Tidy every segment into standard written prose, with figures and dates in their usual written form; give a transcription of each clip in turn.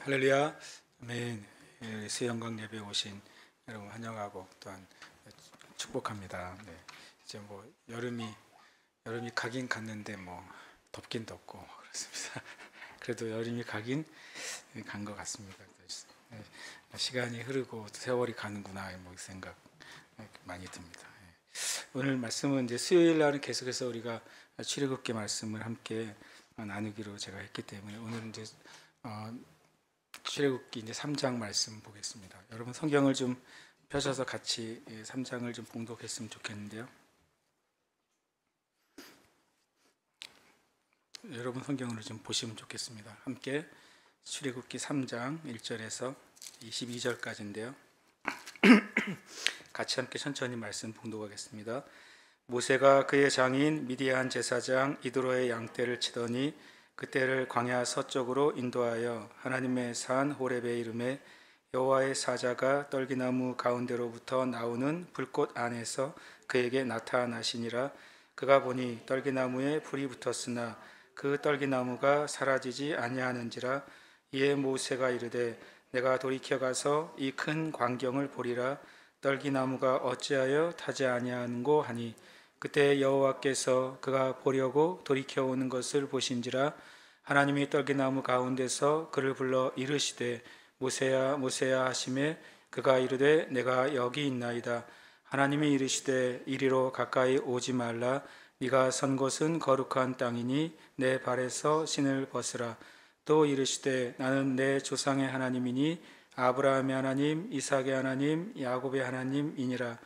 할렐루야. 아멘. 수영강 예배 오신 여러분 환영하고 또한 축복합니다. 네. 이제 뭐 여름이 가긴 갔는데 뭐 덥긴 덥고 그렇습니다. 그래도 여름이 가긴 간 것 같습니다. 네. 시간이 흐르고 세월이 가는구나 뭐 생각 많이 듭니다. 오늘 말씀은 이제 수요일 날은 계속해서 우리가 출애굽기 말씀을 함께 나누기로 제가 했기 때문에 오늘은 이제 출애굽기 이제 3장 말씀 보겠습니다. 여러분 성경을 좀 펴셔서 같이 3장을 좀 봉독했으면 좋겠는데요. 여러분 성경을 좀 보시면 좋겠습니다. 함께 출애굽기 3장 1절에서 22절까지인데요. 같이 함께 천천히 말씀 봉독하겠습니다. 모세가 그의 장인 미디안 제사장 이드로의 양떼를 치더니 그때를 광야 서쪽으로 인도하여 하나님의 산 호렙에 이르매 여호와의 사자가 떨기나무 가운데로부터 나오는 불꽃 안에서 그에게 나타나시니라. 그가 보니 떨기나무에 불이 붙었으나 그 떨기나무가 사라지지 아니하는지라. 이에 모세가 이르되 내가 돌이켜 가서 이 큰 광경을 보리라. 떨기나무가 어찌하여 타지 아니하는고 하니 그때 여호와께서 그가 보려고 돌이켜 오는 것을 보신지라. 하나님이 떨기나무 가운데서 그를 불러 이르시되 모세야 모세야 하시매 그가 이르되 내가 여기 있나이다. 하나님이 이르시되 이리로 가까이 오지 말라. 네가 선 곳은 거룩한 땅이니 내 발에서 신을 벗으라. 또 이르시되 나는 내 조상의 하나님이니 아브라함의 하나님 이삭의 하나님 야곱의 하나님이니라.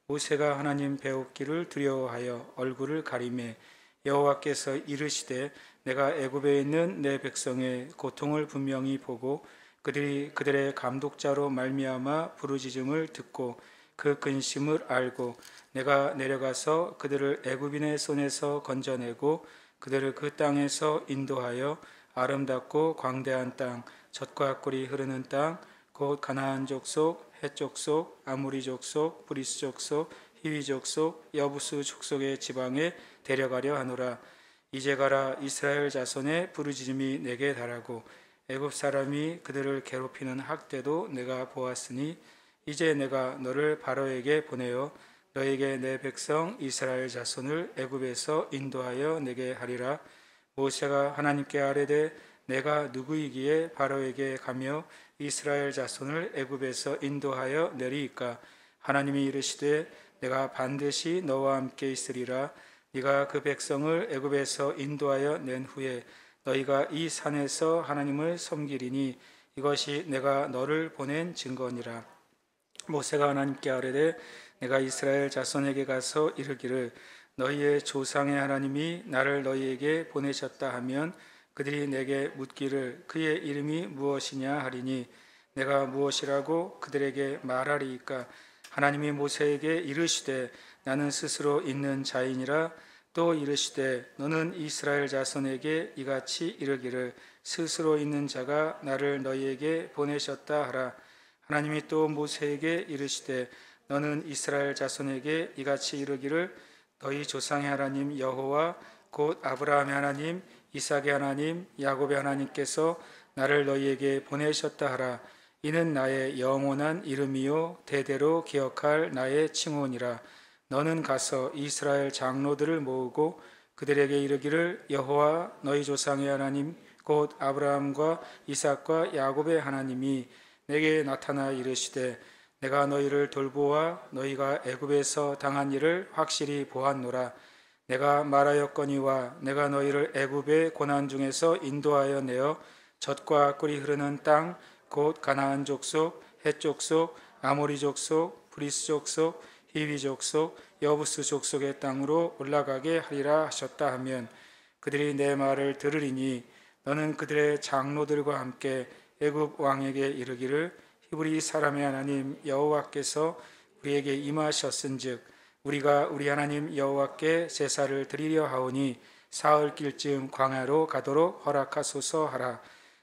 모세가 하나님 배웁기를 두려워하여 얼굴을 가리매 여호와께서 이르시되 내가 애굽에 있는 내 백성의 고통을 분명히 보고 그들의 감독자로 말미암아 부르짖음을 듣고 그 근심을 알고 내가 내려가서 그들을 애굽인의 손에서 건져내고 그들을 그 땅에서 인도하여 아름답고 광대한 땅 젖과 꿀이 흐르는 땅 곧 가나안 족속, 헷 족속, 아모리 족속, 브리스 족속, 히위 족속, 여부수 족속의 지방에 데려가려 하노라. 이제 가라. 이스라엘 자손의 부르짖음이 내게 달하고 애굽 사람이 그들을 괴롭히는 학대도 내가 보았으니 이제 내가 너를 바로에게 보내어 너에게 내 백성 이스라엘 자손을 애굽에서 인도하여 내게 하리라. 모세가 하나님께 아뢰되 내가 누구이기에 바로에게 가며 이스라엘 자손을 애굽에서 인도하여 내리이까. 하나님이 이르시되 내가 반드시 너와 함께 있으리라. 네가 그 백성을 애굽에서 인도하여 낸 후에 너희가 이 산에서 하나님을 섬기리니 이것이 내가 너를 보낸 증거니라. 모세가 하나님께 아뢰되 내가 이스라엘 자손에게 가서 이르기를 너희의 조상의 하나님이 나를 너희에게 보내셨다 하면 그들이 내게 묻기를 그의 이름이 무엇이냐 하리니 내가 무엇이라고 그들에게 말하리이까. 하나님이 모세에게 이르시되 나는 스스로 있는 자이니라. 또 이르시되 너는 이스라엘 자손에게 이같이 이르기를 스스로 있는 자가 나를 너희에게 보내셨다 하라. 하나님이 또 모세에게 이르시되 너는 이스라엘 자손에게 이같이 이르기를 너희 조상의 하나님 여호와 곧 아브라함의 하나님 이삭의 하나님 야곱의 하나님께서 나를 너희에게 보내셨다 하라. 이는 나의 영원한 이름이요 대대로 기억할 나의 칭호니라. 너는 가서 이스라엘 장로들을 모으고 그들에게 이르기를 여호와 너희 조상의 하나님 곧 아브라함과 이삭과 야곱의 하나님이 내게 나타나 이르시되 내가 너희를 돌보아 너희가 애굽에서 당한 일을 확실히 보았노라. 내가 말하였거니와 내가 너희를 애굽의 고난 중에서 인도하여 내어 젖과 꿀이 흐르는 땅 곧 가나안 족속, 헷 족속, 아모리 족속, 브리스 족속, 히위 족속, 여부스 족속의 땅으로 올라가게 하리라 하셨다 하면 그들이 내 말을 들으리니 너는 그들의 장로들과 함께 애굽 왕에게 이르기를 히브리 사람의 하나님 여호와께서 우리에게 임하셨은즉 우리가 우리 하나님 여호와께 제사를 드리려 하오니 사흘길쯤 광야로 가도록 허락하소서 하라.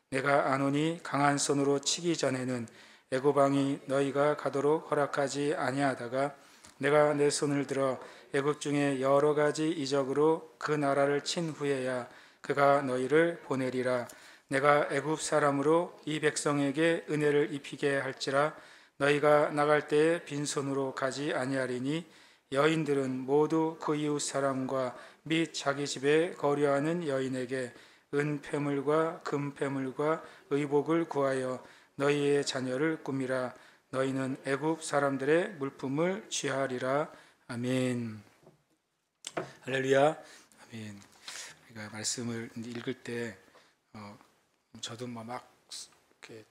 내가 아노니 강한 손으로 치기 전에는 애굽 왕이 너희가 가도록 허락하지 아니하다가 내가 내 손을 들어 애굽 중에 여러 가지 이적으로 그 나라를 친 후에야 그가 너희를 보내리라. 내가 애굽 사람으로 이 백성에게 은혜를 입히게 할지라. 너희가 나갈 때에 빈손으로 가지 아니하리니 여인들은 모두 그 이웃 사람과 및 자기 집에 거류하는 여인에게 은폐물과 금폐물과 의복을 구하여 너희의 자녀를 꾸미라. 너희는 애굽 사람들의 물품을 취하리라. 아멘. 할렐루야. 아멘. 우리가 말씀을 읽을 때 저도 막 이렇게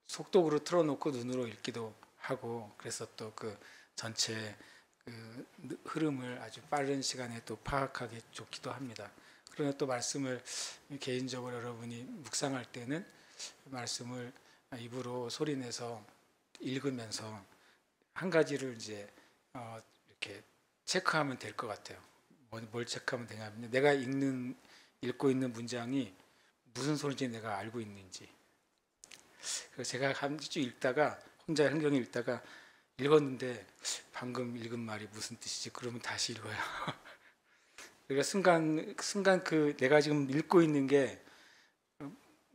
속독으로 틀어놓고 눈으로 읽기도 하고, 그래서 또 그 전체 그 흐름을 아주 빠른 시간에 또 파악하기 좋기도 합니다. 그러나 또 말씀을 개인적으로 여러분이 묵상할 때는 말씀을 입으로 소리내서 읽으면서 한 가지를 이제 이렇게 체크하면 될 것 같아요. 뭘 체크하면 되냐면, 내가 읽고 있는 문장이 무슨 소리인지 내가 알고 있는지. 그래서 제가 한 주 읽다가 혼자 성경 읽다가 읽었는데 방금 읽은 말이 무슨 뜻이지? 그러면 다시 읽어요. 그러니까 순간 그 내가 지금 읽고 있는 게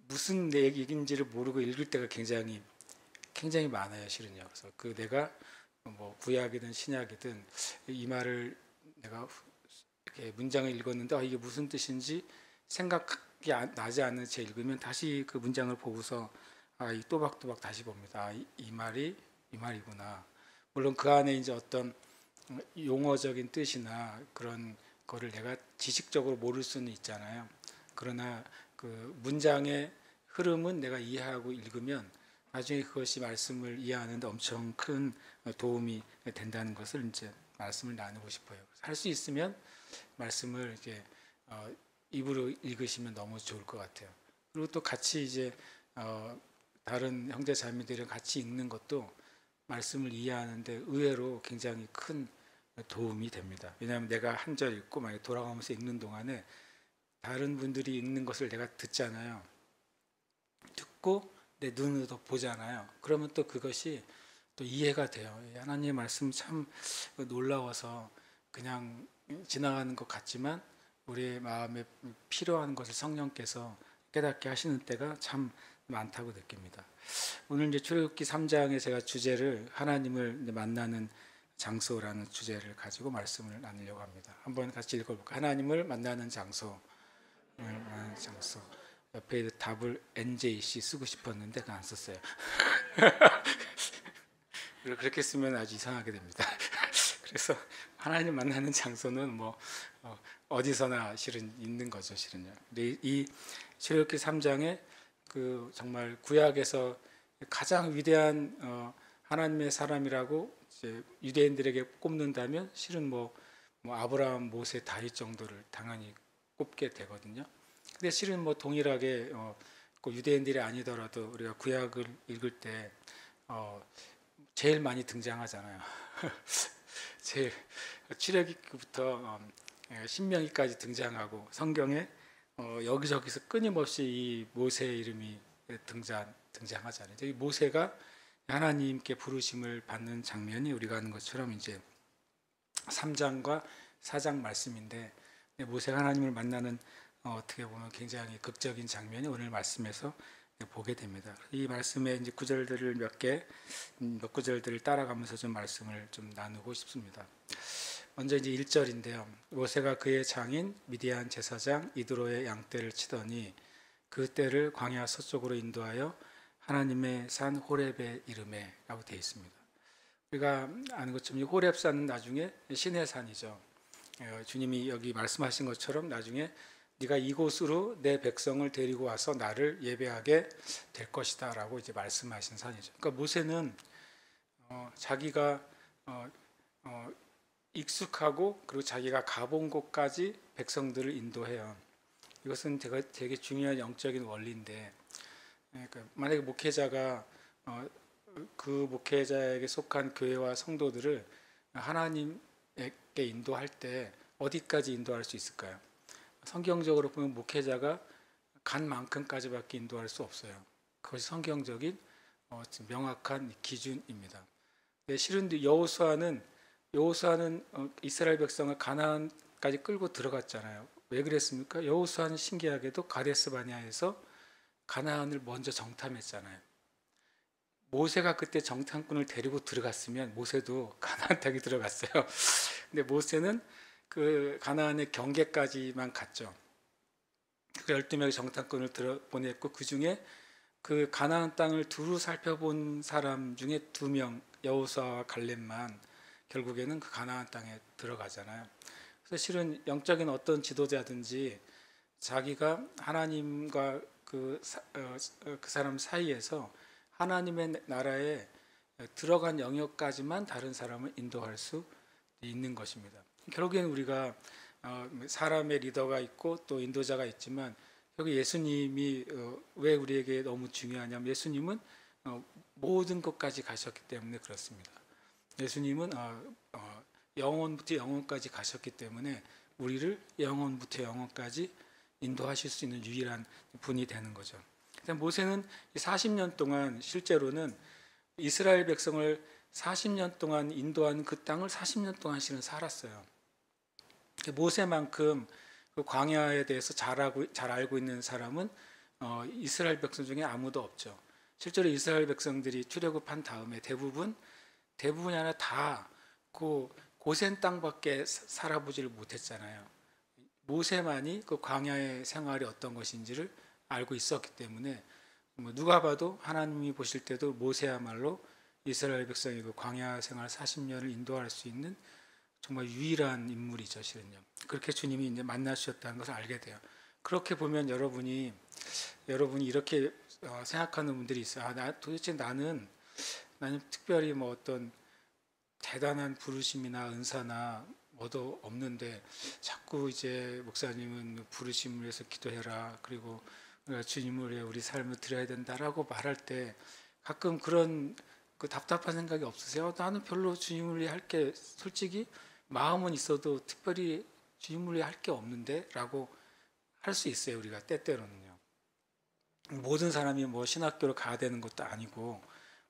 무슨 내 얘기인지를 모르고 읽을 때가 굉장히 많아요, 실은요. 그래서 그 내가 뭐 구약이든 신약이든 이 말을 내가 이렇게 문장을 읽었는데 이게 무슨 뜻인지 생각이 나지 않는 채 읽으면 다시 그 문장을 보고서 이 또박또박 다시 봅니다. 이 말이 이 말이구나. 물론 그 안에 이제 어떤 용어적인 뜻이나 그런 거를 내가 지식적으로 모를 수는 있잖아요. 그러나 그 문장의 흐름은 내가 이해하고 읽으면 나중에 그것이 말씀을 이해하는데 엄청 큰 도움이 된다는 것을 이제 말씀을 나누고 싶어요. 할 수 있으면 말씀을 이렇게 입으로 읽으시면 너무 좋을 것 같아요. 그리고 또 같이 이제 다른 형제 자매들이랑 같이 읽는 것도 말씀을 이해하는데 의외로 굉장히 큰 도움이 됩니다. 왜냐하면 내가 한 절 읽고 만약 돌아가면서 읽는 동안에 다른 분들이 읽는 것을 내가 듣잖아요. 듣고 내 눈으로 보잖아요. 그러면 또 그것이 또 이해가 돼요. 하나님의 말씀 참 놀라워서 그냥 지나가는 것 같지만 우리의 마음에 필요한 것을 성령께서 깨닫게 하시는 때가 참 많다고 느낍니다. 오늘 이제 출애굽기 3장에 제가 주제를 하나님을 만나는 장소라는 주제를 가지고 말씀을 나누려고 합니다. 한번 같이 읽어볼까요? 하나님을 만나는 장소. 옆에 답을 NJC 쓰고 싶었는데 그건 안 썼어요. 그렇게 쓰면 아주 이상하게 됩니다. 그래서 하나님 만나는 장소는 뭐 어디서나 실은 있는 거죠, 실은요. 근데 이 출애굽기 3장에 그 정말 구약에서 가장 위대한 하나님의 사람이라고 이제 유대인들에게 꼽는다면 실은 뭐 아브라함, 모세, 다윗 정도를 당연히 꼽게 되거든요. 근데 실은 뭐 동일하게 그 유대인들이 아니더라도 우리가 구약을 읽을 때 제일 많이 등장하잖아요. 제일 출애굽기부터 신명기까지 등장하고 성경에 여기저기서 끊임없이 이 모세의 이름이 등장하잖아요. 이 모세가 하나님께 부르심을 받는 장면이 우리가 아는 것처럼 이제 3장과 4장 말씀인데, 모세가 하나님을 만나는 어떻게 보면 굉장히 극적인 장면이 오늘 말씀에서 보게 됩니다. 이 말씀의 이제 구절들을 몇 구절들을 따라가면서 좀 말씀을 좀 나누고 싶습니다. 먼저 이제 1절인데요. 모세가 그의 장인 미디안 제사장 이드로의 양떼를 치더니 그 떼를 광야 서쪽으로 인도하여 하나님의 산 호렙에 이르매 라고 되어 있습니다. 우리가 아는 것처럼 이 호렙산은 나중에 신의 산이죠. 주님이 여기 말씀하신 것처럼 나중에 네가 이곳으로 내 백성을 데리고 와서 나를 예배하게 될 것이다 라고 이제 말씀하신 산이죠. 그러니까 모세는 자기가 익숙하고 그리고 자기가 가본 곳까지 백성들을 인도해요. 이것은 되게 중요한 영적인 원리인데, 그러니까 만약에 목회자가 그 목회자에게 속한 교회와 성도들을 하나님께 인도할 때 어디까지 인도할 수 있을까요? 성경적으로 보면 목회자가 간 만큼까지밖에 인도할 수 없어요. 그것이 성경적인 명확한 기준입니다. 실은 여호수아는 이스라엘 백성을 가나안까지 끌고 들어갔잖아요. 왜 그랬습니까? 여호수아는 신기하게도 가데스 바네아에서 가나안을 먼저 정탐했잖아요. 모세가 그때 정탐꾼을 데리고 들어갔으면 모세도 가나안 땅에 들어갔어요. 근데 모세는 그 가나안의 경계까지만 갔죠. 그 12명의 정탐꾼을 보냈고, 그 중에 그 가나안 땅을 두루 살펴본 사람 중에 2명, 여호수아와 갈렙만 결국에는 그 가나안 땅에 들어가잖아요. 그래서 실은 영적인 어떤 지도자든지 자기가 하나님과 그 사람 사이에서 하나님의 나라에 들어간 영역까지만 다른 사람을 인도할 수 있는 것입니다. 결국에는 우리가 사람의 리더가 있고 또 인도자가 있지만, 여기 예수님이 왜 우리에게 너무 중요하냐면, 예수님은 모든 것까지 가셨기 때문에 그렇습니다. 예수님은 영혼부터 영혼까지 가셨기 때문에 우리를 영혼부터 영혼까지 인도하실 수 있는 유일한 분이 되는 거죠. 모세는 40년 동안 실제로는 이스라엘 백성을 40년 동안 인도한 그 땅을 40년 동안 실은 살았어요. 모세만큼 그 광야에 대해서 잘 알고 있는 사람은 이스라엘 백성 중에 아무도 없죠. 실제로 이스라엘 백성들이 출애굽한 다음에 대부분이 아니라 다 그 고센 땅밖에 살아보지를 못했잖아요. 모세만이 그 광야의 생활이 어떤 것인지를 알고 있었기 때문에 누가 봐도 하나님이 보실 때도 모세야말로 이스라엘 백성의 그 광야 생활 40년을 인도할 수 있는 정말 유일한 인물이죠, 실은요. 그렇게 주님이 이제 만나주셨다는 것을 알게 돼요. 그렇게 보면 여러분이 이렇게 생각하는 분들이 있어요. 도대체 나는 특별히 뭐 어떤 대단한 부르심이나 은사나 뭐도 없는데 자꾸 이제 목사님은 부르심을 위해서 기도해라, 그리고 주님을 위해 우리 삶을 드려야 된다라고 말할 때 가끔 그런 그 답답한 생각이 없으세요? 나는 별로 주님을 위해 할 게 솔직히 마음은 있어도 특별히 주님을 위해 할 게 없는데 라고 할 수 있어요. 우리가 때때로는요. 모든 사람이 뭐 신학교를 가야 되는 것도 아니고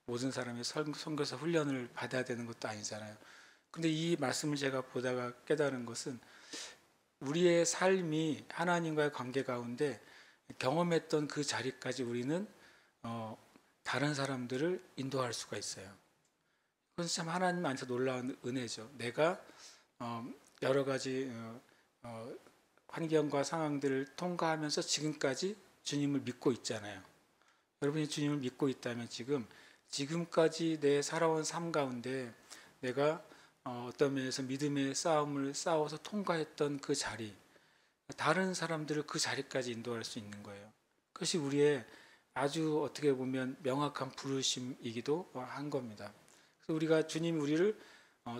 모든 사람이 선교사 훈련을 받아야 되는 것도 아니잖아요. 근데 이 말씀을 제가 보다가 깨달은 것은, 우리의 삶이 하나님과의 관계 가운데 경험했던 그 자리까지 우리는 다른 사람들을 인도할 수가 있어요. 그건 참 하나님 안에서 놀라운 은혜죠. 내가 여러 가지 환경과 상황들을 통과하면서 지금까지 주님을 믿고 있잖아요. 여러분이 주님을 믿고 있다면 지금까지 내 살아온 삶 가운데 내가 어떤 면에서 믿음의 싸움을 싸워서 통과했던 그 자리, 다른 사람들을 그 자리까지 인도할 수 있는 거예요. 그것이 우리의 아주 어떻게 보면 명확한 부르심이기도 한 겁니다. 그래서 우리가 주님이 우리를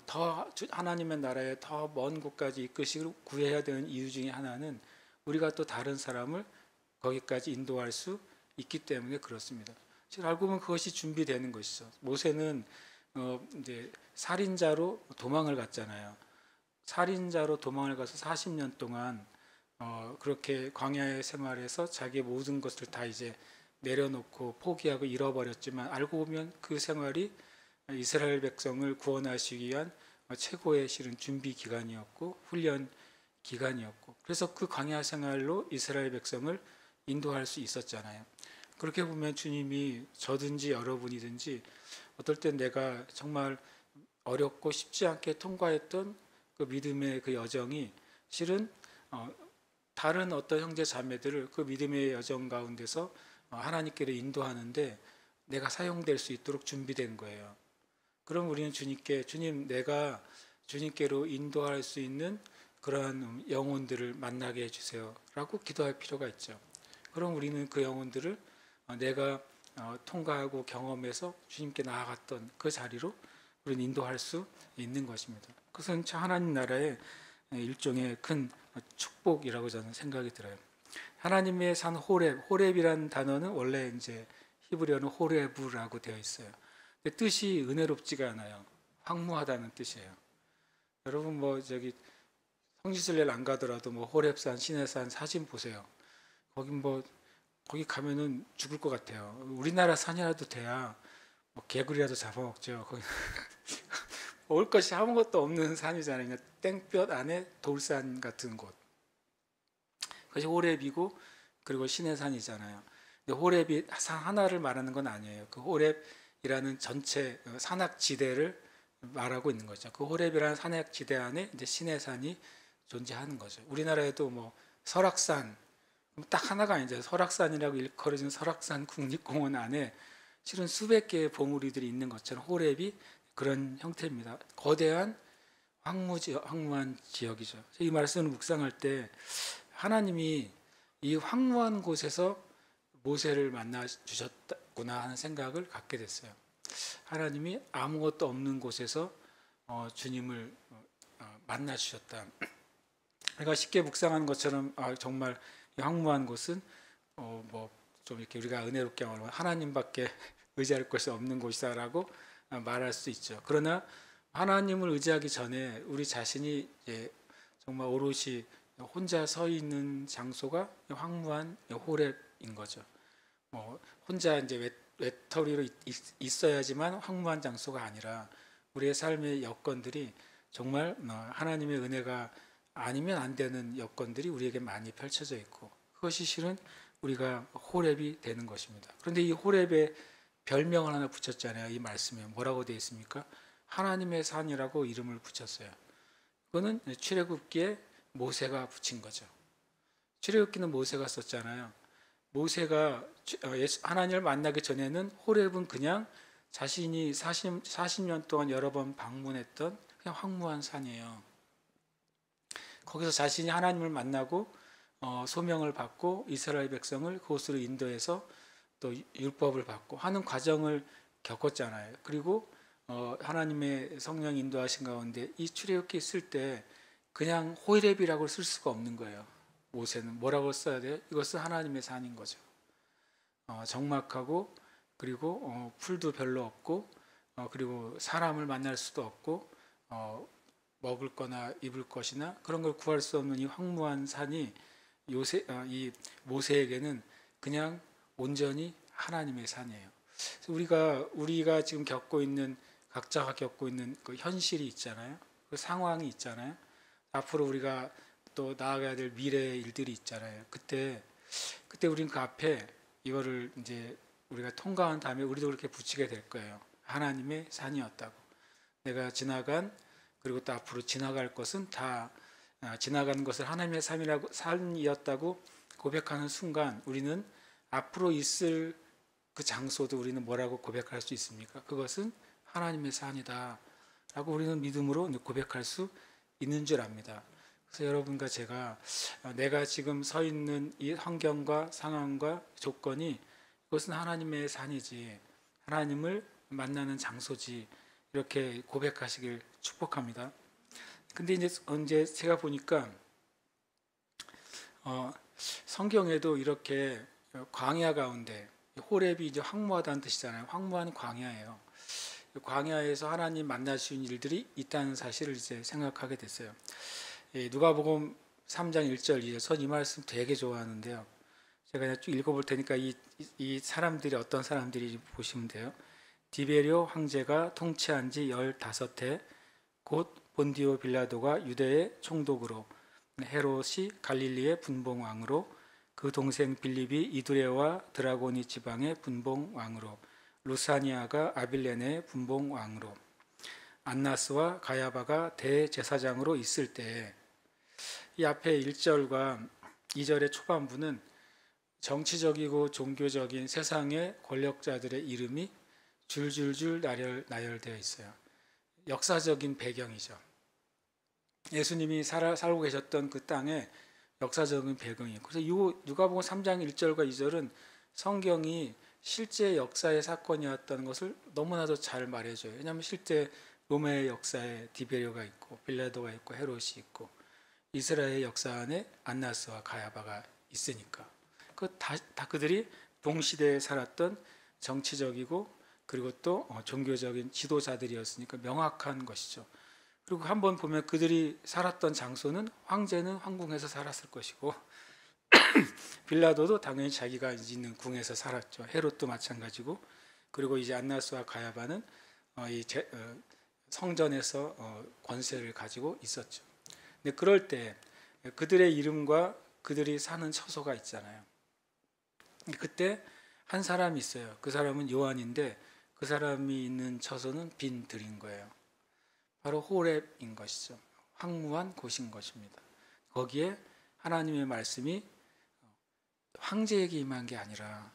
더 하나님의 나라에 더 먼 곳까지 이끄시고 구해야 되는 이유 중에 하나는 우리가 또 다른 사람을 거기까지 인도할 수 있기 때문에 그렇습니다. 지금 알고 보면 그것이 준비되는 것이죠. 모세는 이제 살인자로 도망을 갔잖아요. 살인자로 도망을 가서 40년 동안 그렇게 광야의 생활에서 자기의 모든 것을 다 이제 내려놓고 포기하고 잃어버렸지만, 알고 보면 그 생활이 이스라엘 백성을 구원하시기 위한 최고의 실은 준비 기간이었고 훈련 기간이었고, 그래서 그 광야 생활로 이스라엘 백성을 인도할 수 있었잖아요. 그렇게 보면 주님이 저든지 여러분이든지 어떨 땐 내가 정말 어렵고 쉽지 않게 통과했던 그 믿음의 그 여정이 실은 다른 어떤 형제 자매들을 그 믿음의 여정 가운데서 하나님께로 인도하는데 내가 사용될 수 있도록 준비된 거예요. 그럼 우리는 주님, 내가 주님께로 인도할 수 있는 그러한 영혼들을 만나게 해주세요 라고 기도할 필요가 있죠. 그럼 우리는 그 영혼들을 내가 통과하고 경험해서 주님께 나아갔던 그 자리로 우리는 인도할 수 있는 것입니다. 그것은 하나님 나라의 일종의 큰 축복이라고 저는 생각이 들어요. 하나님의 산 호렙이라는 단어는 원래 이제 히브리어는 호레브라고 되어 있어요. 근데 뜻이 은혜롭지가 않아요. 황무하다는 뜻이에요. 여러분 성지순례를 안 가더라도 호렙산, 시내산 사진 보세요. 거기 가면은 죽을 것 같아요. 우리나라 산이라도 돼야 개구리라도 잡아먹죠. 거기 올 것이 아무것도 없는 산이잖아요. 그냥 땡볕 안에 돌산 같은 곳. 그것이 호렙이고 그리고 시내산이잖아요. 근데 호렙이 산 하나를 말하는 건 아니에요. 그 호렙이라는 전체 산악지대를 말하고 있는 거죠. 그 호렙이라는 산악지대 안에 이제 시내산이 존재하는 거죠. 우리나라에도 뭐 설악산 딱 하나가 아니죠. 설악산이라고 일컬어진 설악산 국립공원 안에 실은 수백 개의 봉우리들이 있는 것처럼 호렙이 그런 형태입니다. 거대한 황무한 지역이죠. 이 말씀을 묵상할 때 하나님이 이 황무한 곳에서 모세를 만나 주셨구나 하는 생각을 갖게 됐어요. 하나님이 아무것도 없는 곳에서 주님을 만나 주셨다. 그러니까 쉽게 묵상하는 것처럼 정말 이 황무한 곳은 뭐 좀 이렇게 우리가 은혜롭게 말하면 하나님밖에 의지할 곳이 없는 곳이다라고 말할 수 있죠. 그러나 하나님을 의지하기 전에 우리 자신이 정말 오롯이 혼자 서 있는 장소가 황무한 호렙인 거죠. 혼자 이제 외톨이로 있어야지만 황무한 장소가 아니라 우리의 삶의 여건들이 정말 하나님의 은혜가 아니면 안 되는 여건들이 우리에게 많이 펼쳐져 있고 그것이 실은 우리가 호렙이 되는 것입니다. 그런데 이 호렙에 별명을 하나 붙였잖아요. 이 말씀에 뭐라고 되어 있습니까? 하나님의 산이라고 이름을 붙였어요. 그거는 출애굽기에 모세가 붙인 거죠. 출애굽기는 모세가 썼잖아요. 모세가 하나님을 만나기 전에는 호렙은 그냥 자신이 40년 동안 여러 번 방문했던 그냥 황무한 산이에요. 거기서 자신이 하나님을 만나고 소명을 받고 이스라엘 백성을 그곳으로 인도해서 또 율법을 받고 하는 과정을 겪었잖아요. 그리고 하나님의 성령 인도하신 가운데 이 출애굽기 쓸 때 그냥 호렙이라고 쓸 수가 없는 거예요. 모세는 뭐라고 써야 돼요? 이것은 하나님의 산인 거죠. 적막하고 그리고 풀도 별로 없고 그리고 사람을 만날 수도 없고 먹을 거나 입을 것이나 그런 걸 구할 수 없는 이 황무한 산이 이 모세에게는 그냥 온전히 하나님의 산이에요. 우리가 지금 각자가 겪고 있는 그 현실이 있잖아요. 그 상황이 있잖아요. 앞으로 우리가 또 나아가야 될 미래의 일들이 있잖아요. 그때 우리는 그 앞에 이거를 이제 우리가 통과한 다음에 우리도 그렇게 붙이게 될 거예요. 하나님의 산이었다고. 내가 지나간 그리고 또 앞으로 지나갈 것은 다 지나가는 것을 하나님의 산이었다고 고백하는 순간 우리는 앞으로 있을 그 장소도 우리는 뭐라고 고백할 수 있습니까? 그것은 하나님의 산이다 라고 우리는 믿음으로 고백할 수 있는 줄 압니다. 그래서 여러분과 제가 내가 지금 서 있는 이 환경과 상황과 조건이 이것은 하나님의 산이지 하나님을 만나는 장소지 이렇게 고백하시길 축복합니다. 근데 이제 제가 보니까 성경에도 이렇게 광야 가운데 호렙이 이제 황무하다는 뜻이잖아요. 황무한 광야예요. 광야에서 하나님 만나시는 일들이 있다는 사실을 이제 생각하게 됐어요. 누가복음 3장 1절 2절 전 이 말씀 되게 좋아하는데요. 제가 그냥 쭉 읽어볼 테니까 이 사람들이 어떤 사람들이 보시면 돼요. 디베리오 황제가 통치한 지 15해 곧 본디오 빌라도가 유대의 총독으로 헤롯이 갈릴리의 분봉왕으로 그 동생 빌립이 이두레와 드라고니 지방의 분봉왕으로 루사니아가 아빌레네의 분봉왕으로 안나스와 가야바가 대제사장으로 있을 때 이 앞에 1절과 2절의 초반부는 정치적이고 종교적인 세상의 권력자들의 이름이 줄줄줄 나열되어 있어요. 역사적인 배경이죠. 예수님이 살고 계셨던 그 땅에 역사적인 배경이에요. 그래서 누가복음 3장 1절과 2절은 성경이 실제 역사의 사건이었다는 것을 너무나도 잘 말해줘요. 왜냐하면 실제 로마의 역사에 디베리오가 있고 빌라도가 있고 헤롯이 있고 이스라엘 역사 안에 안나스와 가야바가 있으니까 다 그들이 동시대에 살았던 정치적이고 그리고 또 종교적인 지도자들이었으니까 명확한 것이죠. 그리고 한번 보면 그들이 살았던 장소는 황제는 황궁에서 살았을 것이고 빌라도도 당연히 자기가 있는 궁에서 살았죠. 헤롯도 마찬가지고 그리고 이제 안나스와 가야바는 성전에서 권세를 가지고 있었죠. 근데 그럴 때 그들의 이름과 그들이 사는 처소가 있잖아요. 그때 한 사람이 있어요. 그 사람은 요한인데 그 사람이 있는 처소는 빈 들인 거예요. 바로 호렙인 것이죠. 황무한 곳인 것입니다. 거기에 하나님의 말씀이 황제에게 임한 게 아니라,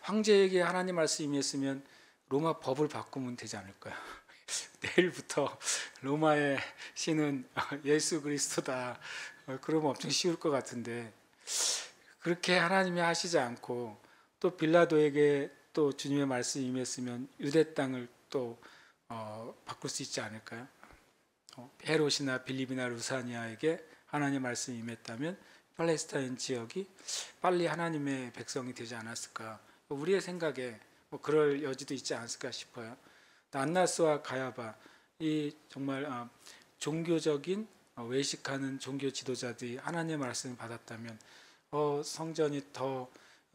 황제에게 하나님 말씀이 임했으면 로마 법을 바꾸면 되지 않을까요? 내일부터 로마의 신은 예수 그리스도다. 그러면 엄청 쉬울 것 같은데, 그렇게 하나님이 하시지 않고 또 빌라도에게 또 주님의 말씀이 임했으면 유대 땅을 또 바꿀 수 있지 않을까요? 헤롯이나 빌립이나 루사니아에게 하나님의 말씀이 임했다면 팔레스타인 지역이 빨리 하나님의 백성이 되지 않았을까? 우리의 생각에 그럴 여지도 있지 않을까 싶어요. 안나스와 가야바, 이 정말 종교적인 외식하는 종교 지도자들이 하나님의 말씀을 받았다면 성전이 더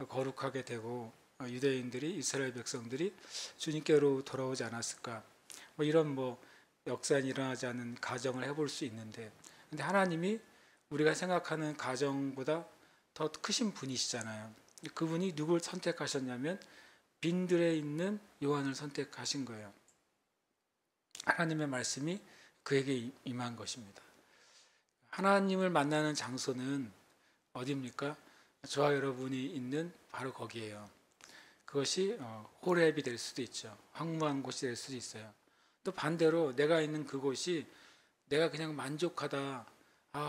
거룩하게 되고 유대인들이, 이스라엘 백성들이 주님께로 돌아오지 않았을까? 이런 역사는 일어나지 않은 가정을 해볼 수 있는데, 근데 하나님이 우리가 생각하는 가정보다 더 크신 분이시잖아요. 그분이 누굴 선택하셨냐면 빈들에 있는 요한을 선택하신 거예요. 하나님의 말씀이 그에게 임한 것입니다. 하나님을 만나는 장소는 어디입니까? 저와 여러분이 있는 바로 거기에요. 그것이 호렙이 될 수도 있죠. 황무한 곳이 될 수도 있어요. 또 반대로 내가 있는 그곳이 내가 그냥 만족하다,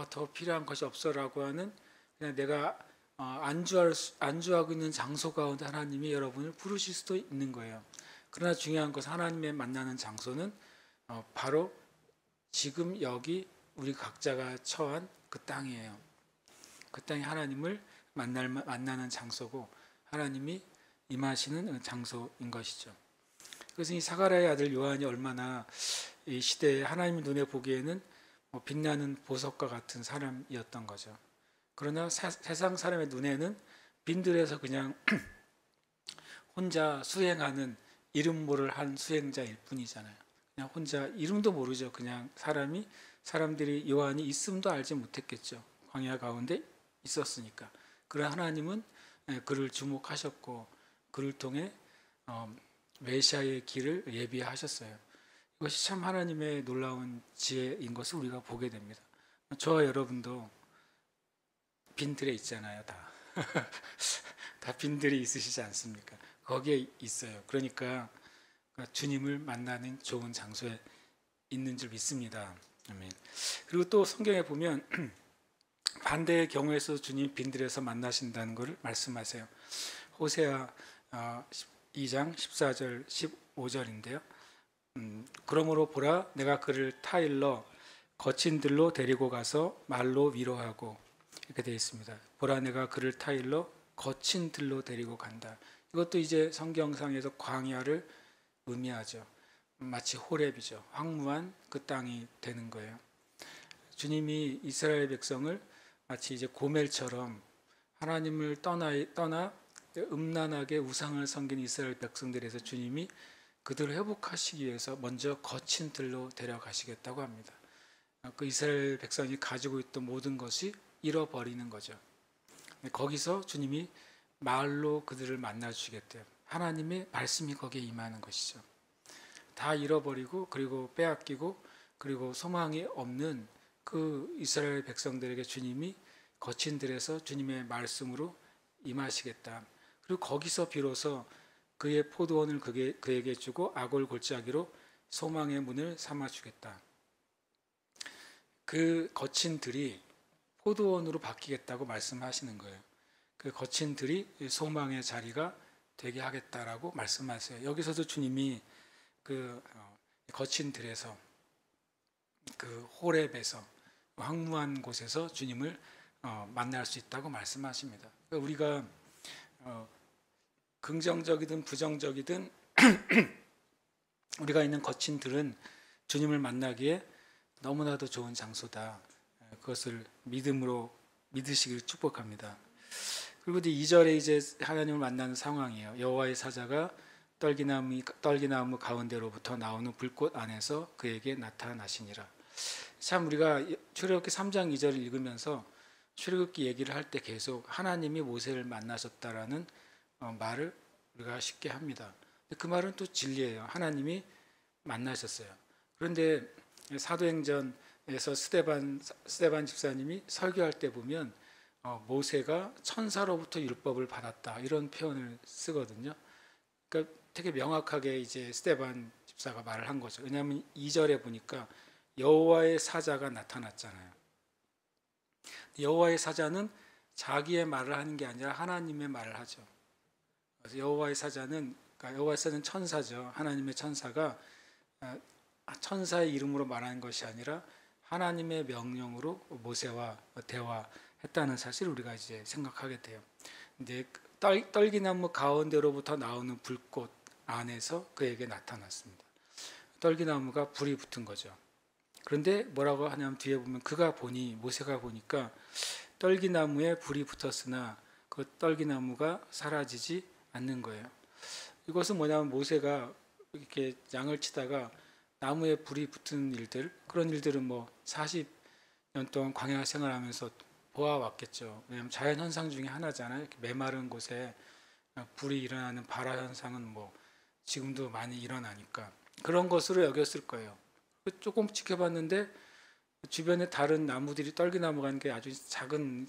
더 필요한 것이 없어라고 하는, 그냥 내가 안주하고 있는 장소 가운데 하나님이 여러분을 부르실 수도 있는 거예요. 그러나 중요한 것은 하나님의 만나는 장소는 바로 지금 여기 우리 각자가 처한 그 땅이에요. 그 땅이 하나님을 만나는 장소고 하나님이 임하시는 장소인 것이죠. 그래서 이 사가랴의 아들 요한이 얼마나 이 시대에 하나님 눈에 보기에는 빛나는 보석과 같은 사람이었던 거죠. 그러나 세상 사람의 눈에는 빈들에서 그냥 혼자 수행하는 이름 모를 한 수행자일 뿐이잖아요. 그냥 혼자 이름도 모르죠. 그냥 사람들이 요한이 있음도 알지 못했겠죠. 광야 가운데 있었으니까. 그러나 하나님은 그를 주목하셨고 그를 통해 메시아의 길을 예비하셨어요. 이것이 참 하나님의 놀라운 지혜인 것을 우리가 보게 됩니다. 저와 여러분도 빈들에 있잖아요. 다 빈들이 있으시지 않습니까? 거기에 있어요. 그러니까 주님을 만나는 좋은 장소에 있는 줄 믿습니다. 아멘. 그리고 또 성경에 보면 반대의 경우에서 주님 빈들에서 만나신다는 것을 말씀하세요. 호세아 2장 14절 15절인데요. 그러므로 보라, 내가 그를 타일러 거친 들로 데리고 가서 말로 위로하고, 이렇게 되어 있습니다. 보라, 내가 그를 타일러 거친 들로 데리고 간다. 이것도 이제 성경상에서 광야를 의미하죠. 마치 호렙이죠. 황무한 그 땅이 되는 거예요. 주님이 이스라엘 백성을 마치 이제 고멜처럼 하나님을 떠나 음란하게 우상을 섬긴 이스라엘 백성들에서 주님이 그들을 회복하시기 위해서 먼저 거친 들로 데려가시겠다고 합니다. 그 이스라엘 백성이 가지고 있던 모든 것이 잃어버리는 거죠. 거기서 주님이 말로 그들을 만나 주시겠대요. 하나님의 말씀이 거기에 임하는 것이죠. 다 잃어버리고 그리고 빼앗기고 그리고 소망이 없는 그 이스라엘 백성들에게 주님이 거친 들에서 주님의 말씀으로 임하시겠다. 그리고 거기서 비로소 그의 포도원을 그에게 주고 악을 골짜기로 소망의 문을 삼아 주겠다. 그 거친 들이 포도원으로 바뀌겠다고 말씀하시는 거예요. 그 거친 들이 소망의 자리가 되게 하겠다라고 말씀하세요. 여기서도 주님이 그 거친 들에서, 그 호렙에서, 황무한 곳에서 주님을 만날 수 있다고 말씀하십니다. 우리가 긍정적이든 부정적이든 우리가 있는 거친 들은 주님을 만나기에 너무나도 좋은 장소다. 그것을 믿음으로 믿으시길 축복합니다. 그리고 2절에 이제 하나님을 만나는 상황이에요. 여호와의 사자가 떨기나무 가운데로부터 나오는 불꽃 안에서 그에게 나타나시니라. 참 우리가 출애굽기 3장 2절을 읽으면서 출애굽기 얘기를 할 때 계속 하나님이 모세를 만나셨다라는 말을 우리가 쉽게 합니다. 그 말은 또 진리예요. 하나님이 만나셨어요. 그런데 사도행전에서 스데반 집사님이 설교할 때 보면 모세가 천사로부터 율법을 받았다 이런 표현을 쓰거든요. 그러니까 되게 명확하게 이제 스데반 집사가 말을 한 거죠. 왜냐하면 2절에 보니까 여호와의 사자가 나타났잖아요. 여호와의 사자는 자기의 말을 하는 게 아니라 하나님의 말을 하죠. 그래서 여호와의 사자는 천사죠. 하나님의 천사가 천사의 이름으로 말하는 것이 아니라 하나님의 명령으로 모세와 대화했다는 사실을 우리가 이제 생각하게 돼요. 근데 떨기나무 가운데로부터 나오는 불꽃 안에서 그에게 나타났습니다. 떨기나무가 불이 붙은 거죠. 그런데 뭐라고 하냐면 뒤에 보면 모세가 보니까 떨기나무에 불이 붙었으나 그 떨기나무가 사라지지 않는 거예요. 이것은 뭐냐면 모세가 이렇게 양을 치다가 나무에 불이 붙은 일들, 그런 일들은 뭐 40년 동안 광야 생활하면서 보아왔겠죠. 왜냐하면 자연 현상 중에 하나잖아요. 이렇게 메마른 곳에 불이 일어나는 발화 현상은 뭐 지금도 많이 일어나니까 그런 것으로 여겼을 거예요. 조금 지켜봤는데 주변에 다른 나무들이 떨기나무가 있는 게 아주 작은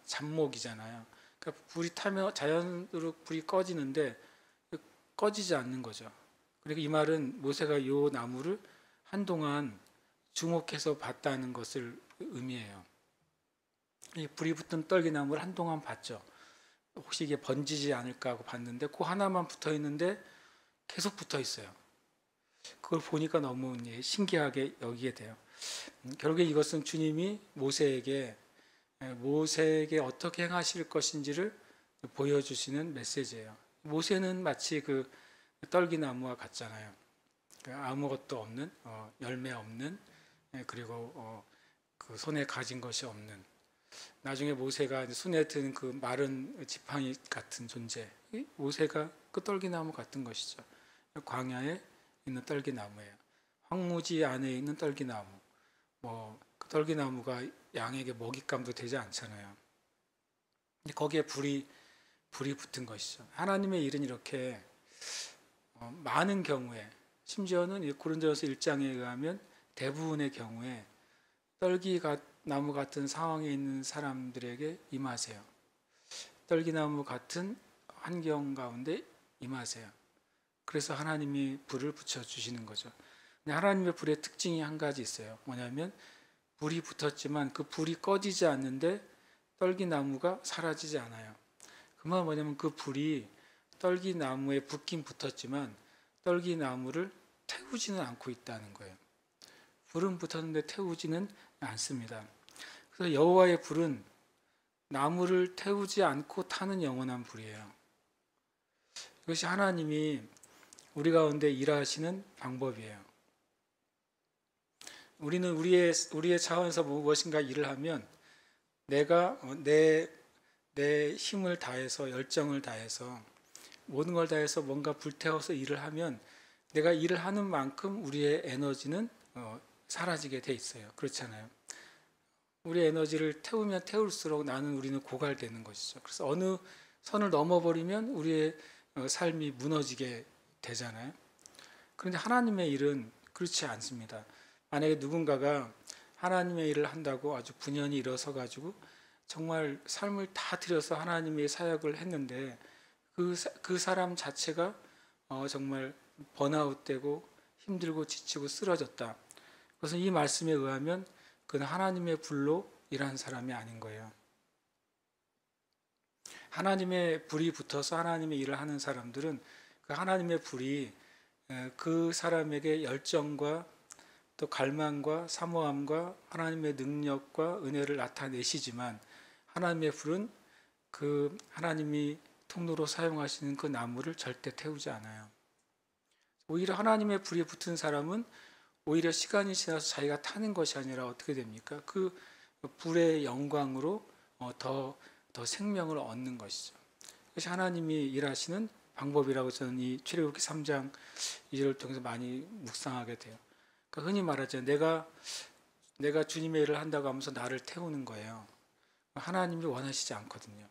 잡목이잖아요. 그러니까 불이 타면 자연으로 불이 꺼지는데 꺼지지 않는 거죠. 그리고 이 말은 모세가 이 나무를 한동안 주목해서 봤다는 것을 의미해요. 이 불이 붙은 떨기나무를 한동안 봤죠. 혹시 이게 번지지 않을까 하고 봤는데 그 하나만 붙어 있는데 계속 붙어 있어요. 그걸 보니까 너무 신기하게 여기게 돼요. 결국에 이것은 주님이 모세에게 어떻게 행하실 것인지를 보여주시는 메시지예요. 모세는 마치 그 떨기나무와 같잖아요. 아무것도 없는, 열매 없는, 그리고 그 손에 가진 것이 없는. 나중에 모세가 손에 든 그 마른 지팡이 같은 존재. 모세가 그 떨기나무 같은 것이죠. 광야에 있는 떨기나무예요. 황무지 안에 있는 떨기나무. 그 떨기나무가 양에게 먹잇감도 되지 않잖아요. 거기에 불이 붙은 것이죠. 하나님의 일은 이렇게 많은 경우에, 심지어는 고린도전서 1장에 의하면 대부분의 경우에 떨기나무 같은 상황에 있는 사람들에게 임하세요. 떨기나무 같은 환경 가운데 임하세요. 그래서 하나님이 불을 붙여주시는 거죠. 근데 하나님의 불의 특징이 한 가지 있어요. 뭐냐면 불이 붙었지만 그 불이 꺼지지 않는데 떨기나무가 사라지지 않아요. 그 말은 뭐냐면 그 불이 떨기나무에 붙긴 붙었지만 떨기나무를 태우지는 않고 있다는 거예요. 불은 붙었는데 태우지는 않습니다. 그래서 여호와의 불은 나무를 태우지 않고 타는 영원한 불이에요. 이것이 하나님이 우리 가운데 일하시는 방법이에요. 우리는 우리의 차원에서 무엇인가 일을 하면 내가 내 힘을 다해서 열정을 다해서 모든 걸 다해서 뭔가 불태워서 일을 하면 내가 일을 하는 만큼 우리의 에너지는 사라지게 돼 있어요. 그렇잖아요. 우리의 에너지를 태우면 태울수록 우리는 고갈되는 것이죠. 그래서 어느 선을 넘어버리면 우리의 삶이 무너지게 되잖아요. 그런데 하나님의 일은 그렇지 않습니다. 만약에 누군가가 하나님의 일을 한다고 아주 분연히 일어서 가지고 정말 삶을 다 들여서 하나님의 사역을 했는데 그 사람 자체가 정말 번아웃되고 힘들고 지치고 쓰러졌다. 그것은 이 말씀에 의하면 그는 하나님의 불로 일한 사람이 아닌 거예요. 하나님의 불이 붙어서 하나님의 일을 하는 사람들은 그 하나님의 불이 그 사람에게 열정과 또 갈망과 사모함과 하나님의 능력과 은혜를 나타내시지만 하나님의 불은 그 하나님이 통로로 사용하시는 그 나무를 절대 태우지 않아요. 오히려 하나님의 불이 붙은 사람은 오히려 시간이 지나서 자기가 타는 것이 아니라 어떻게 됩니까? 그 불의 영광으로 더 생명을 얻는 것이죠. 그것이 하나님이 일하시는 방법이라고 저는 이 출애굽기 3장 2절을 통해서 많이 묵상하게 돼요. 그러니까 흔히 말하죠. 내가 주님의 일을 한다고 하면서 나를 태우는 거예요. 하나님이 원하시지 않거든요.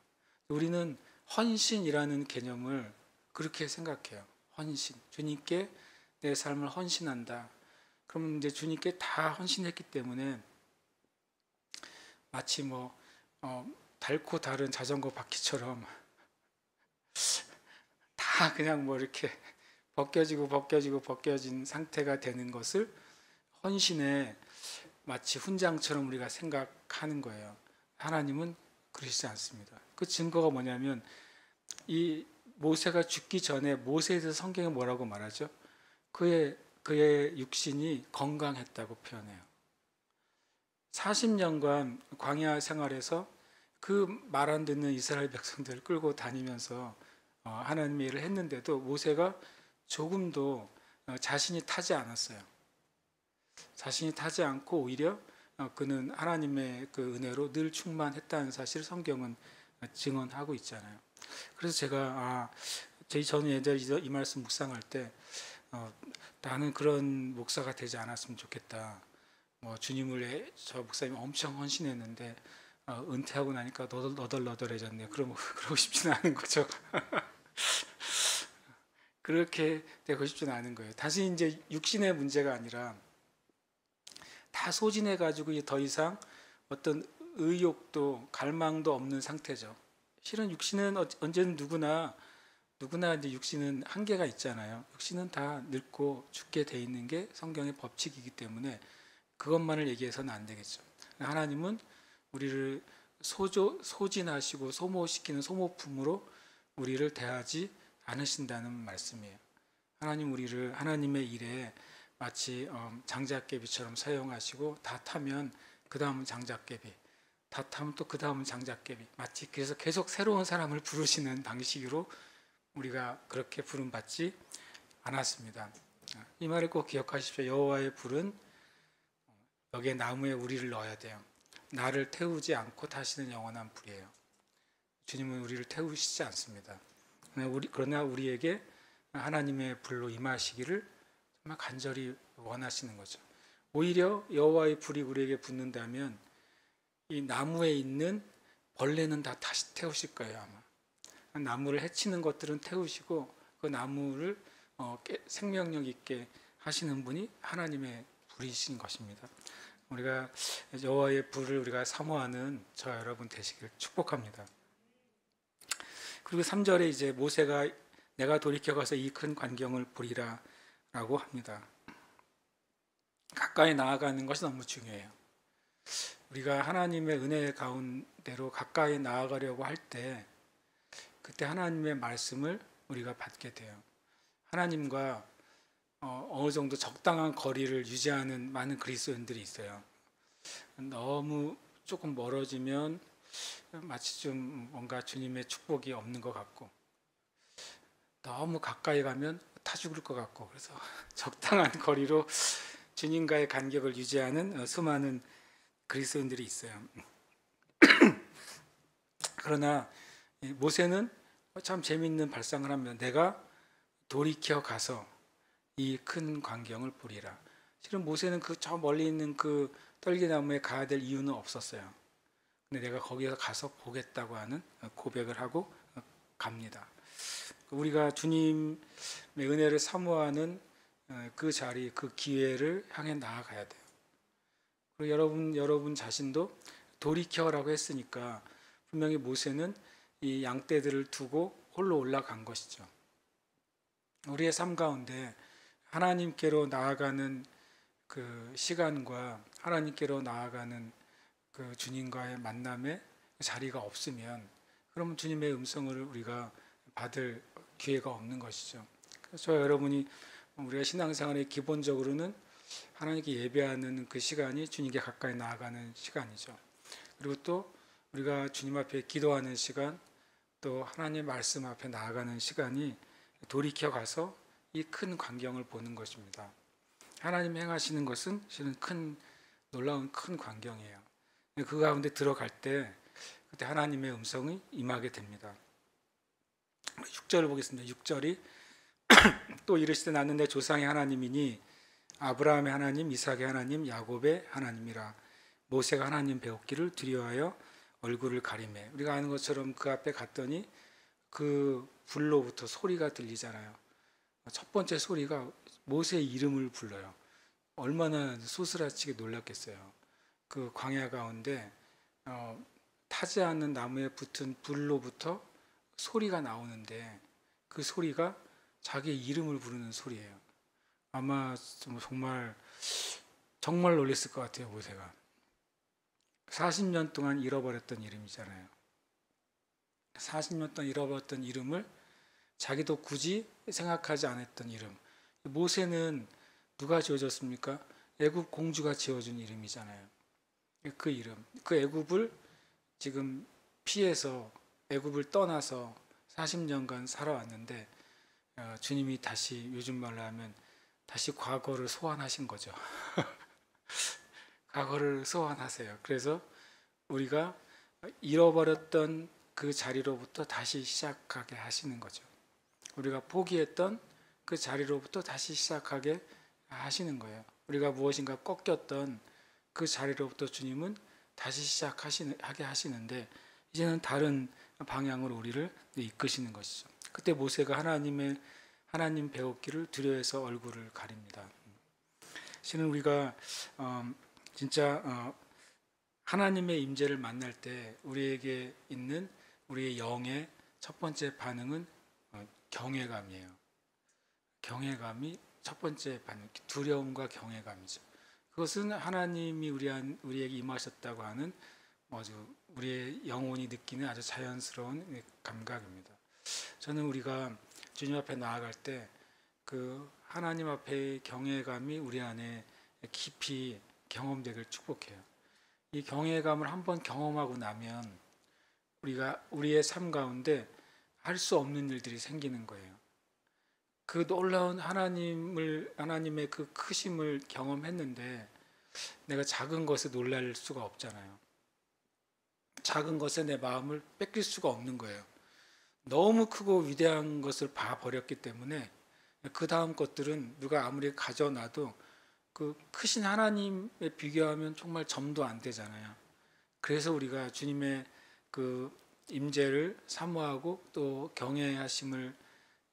우리는 헌신이라는 개념을 그렇게 생각해요. 헌신. 주님께 내 삶을 헌신한다. 그러면 이제 주님께 다 헌신했기 때문에 마치 닳고 다른 자전거 바퀴처럼 다 그냥 이렇게 벗겨진 상태가 되는 것을 헌신의 마치 훈장처럼 우리가 생각하는 거예요. 하나님은 그러시지 않습니다. 그 증거가 뭐냐면 이 모세가 죽기 전에 모세에 대해서 성경에 뭐라고 말하죠? 그의 육신이 건강했다고 표현해요. 40년간 광야 생활에서 그 말 안 듣는 이스라엘 백성들을 끌고 다니면서 하나님의 일을 했는데도 모세가 조금도 자신이 타지 않았어요. 자신이 타지 않고 오히려 그는 하나님의 그 은혜로 늘 충만했다는 사실을 성경은 증언하고 있잖아요. 그래서 제가 저는 예전에 이 말씀 묵상할 때 나는 그런 목사가 되지 않았으면 좋겠다. 주님을 저 목사님 엄청 헌신했는데 은퇴하고 나니까 너덜너덜해졌네. 그러고 싶지는 않은 거죠. 그렇게 되고 싶지는 않은 거예요. 다시 이제 육신의 문제가 아니라 다 소진해가지고 더 이상 어떤 의욕도 갈망도 없는 상태죠. 실은 육신은 언제는 누구나 이제 육신은 한계가 있잖아요. 육신은 다 늙고 죽게 돼 있는 게 성경의 법칙이기 때문에 그것만을 얘기해서는 안 되겠죠. 하나님은 우리를 소진하시고 소모시키는 소모품으로 우리를 대하지 않으신다는 말씀이에요. 하나님 우리를 하나님의 일에 마치 장작개비처럼 사용하시고 다 타면 그 다음은 장작개비, 다 타면 또 그 다음은 장작개비, 마치 그래서 계속 새로운 사람을 부르시는 방식으로 우리가 그렇게 부름받지 않았습니다. 이 말을 꼭 기억하십시오. 여호와의 불은 여기에 나무에 우리를 넣어야 돼요. 나를 태우지 않고 타시는 영원한 불이에요. 주님은 우리를 태우시지 않습니다. 그러나 우리에게 하나님의 불로 임하시기를 정말 간절히 원하시는 거죠. 오히려 여호와의 불이 우리에게 붙는다면 이 나무에 있는 벌레는 다 다시 태우실 거예요. 아마 나무를 해치는 것들은 태우시고 그 나무를 생명력 있게 하시는 분이 하나님의 불이신 것입니다. 우리가 여호와의 불을 우리가 사모하는 저 여러분 되시길 축복합니다. 그리고 3절에 이제 모세가 내가 돌이켜 가서 이 큰 광경을 보리라 라고 합니다. 가까이 나아가는 것이 너무 중요해요. 우리가 하나님의 은혜 가운데로 가까이 나아가려고 할 때 그때 하나님의 말씀을 우리가 받게 돼요. 하나님과 어느 정도 적당한 거리를 유지하는 많은 그리스도인들이 있어요. 너무 조금 멀어지면 마치 좀 뭔가 주님의 축복이 없는 것 같고 너무 가까이 가면 타 죽을 것 같고 그래서 적당한 거리로 주님과의 간격을 유지하는 수많은 그리스도인들이 있어요. 그러나 모세는 참 재미있는 발상을 하면 내가 돌이켜 가서 이 큰 광경을 보리라. 실은 모세는 저 멀리 있는 그 떨기나무에 가야 될 이유는 없었어요. 근데 내가 거기서 가서 보겠다고 하는 고백을 하고 갑니다. 우리가 주님의 은혜를 사모하는 그 자리, 그 기회를 향해 나아가야 돼요. 그리고 여러분 자신도 돌이켜라고 했으니까 분명히 모세는 이 양떼들을 두고 홀로 올라간 것이죠. 우리의 삶 가운데 하나님께로 나아가는 그 시간과 하나님께로 나아가는 그 주님과의 만남의 자리가 없으면 그러면 주님의 음성을 우리가 받을 기회가 없는 것이죠. 그래서 여러분이 우리가 신앙생활의 기본적으로는 하나님께 예배하는 그 시간이 주님께 가까이 나아가는 시간이죠. 그리고 또 우리가 주님 앞에 기도하는 시간, 또 하나님의 말씀 앞에 나아가는 시간이 돌이켜 가서 이 큰 광경을 보는 것입니다. 하나님 행하시는 것은 실은 놀라운 큰 광경이에요. 그 가운데 들어갈 때 그때 하나님의 음성이 임하게 됩니다. 6절을 보겠습니다. 6절이 또 이르시되 나는 내 조상의 하나님이니 아브라함의 하나님, 이삭의 하나님, 야곱의 하나님이라. 모세가 하나님 배웠기를 두려워하여 얼굴을 가리매. 우리가 아는 것처럼 그 앞에 갔더니 그 불로부터 소리가 들리잖아요. 첫 번째 소리가 모세의 이름을 불러요. 얼마나 소스라치게 놀랐겠어요. 그 광야 가운데 타지 않는 나무에 붙은 불로부터 소리가 나오는데 그 소리가 자기의 이름을 부르는 소리예요. 아마 정말 정말 놀랐을 것 같아요. 모세가 40년 동안 잃어버렸던 이름이잖아요. 40년 동안 잃어버렸던 이름을 자기도 굳이 생각하지 않았던 이름. 모세는 누가 지어줬습니까? 애굽 공주가 지어준 이름이잖아요. 그 이름, 그 애굽을 지금 피해서 애굽을 떠나서 40년간 살아왔는데 주님이 다시 요즘 말로 하면 다시 과거를 소환하신 거죠. 과거를 소환하세요. 그래서 우리가 잃어버렸던 그 자리로부터 다시 시작하게 하시는 거죠. 우리가 포기했던 그 자리로부터 다시 시작하게 하시는 거예요. 우리가 무엇인가 꺾였던 그 자리로부터 주님은 다시 시작하게 하시는데 이제는 다른 방향으로 우리를 이끄시는 것이죠. 그때 모세가 하나님 배웠기를 두려워해서 얼굴을 가립니다. 실은 우리가 진짜 하나님의 임재를 만날 때 우리에게 있는 우리의 영의 첫 번째 반응은 경외감이에요. 경외감이 첫 번째 반응, 두려움과 경외감이죠. 그것은 하나님이 우리에게 임하셨다고 하는 아주 우리의 영혼이 느끼는 아주 자연스러운 감각입니다. 저는 우리가 주님 앞에 나아갈 때 그 하나님 앞에 경외감이 우리 안에 깊이 경험되길 축복해요. 이 경외감을 한번 경험하고 나면 우리가 우리의 삶 가운데 할 수 없는 일들이 생기는 거예요. 그 놀라운 하나님의 그 크심을 경험했는데 내가 작은 것에 놀랄 수가 없잖아요. 작은 것에 내 마음을 뺏길 수가 없는 거예요. 너무 크고 위대한 것을 봐버렸기 때문에 그 다음 것들은 누가 아무리 가져놔도 그 크신 하나님에 비교하면 정말 점도 안 되잖아요. 그래서 우리가 주님의 그 임재를 사모하고 또 경외하심을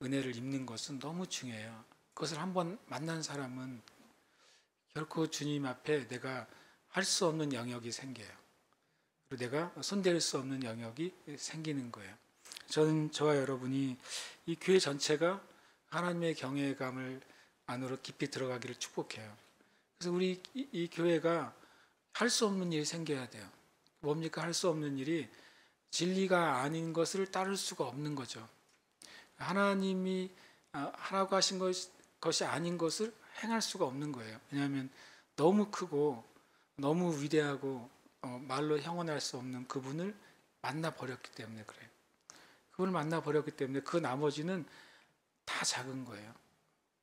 은혜를 입는 것은 너무 중요해요. 그것을 한번 만난 사람은 결코 주님 앞에 내가 할 수 없는 영역이 생겨요. 그리고 내가 손댈 수 없는 영역이 생기는 거예요. 저는 저와 여러분이 이 교회 전체가 하나님의 경외감을 안으로 깊이 들어가기를 축복해요. 그래서 우리 이 교회가 할 수 없는 일이 생겨야 돼요. 뭡니까? 할 수 없는 일이 진리가 아닌 것을 따를 수가 없는 거죠. 하나님이 하라고 하신 것이 아닌 것을 행할 수가 없는 거예요. 왜냐하면 너무 크고 너무 위대하고 말로 형언할 수 없는 그분을 만나버렸기 때문에 그래요. 그분을 만나버렸기 때문에 그 나머지는 다 작은 거예요.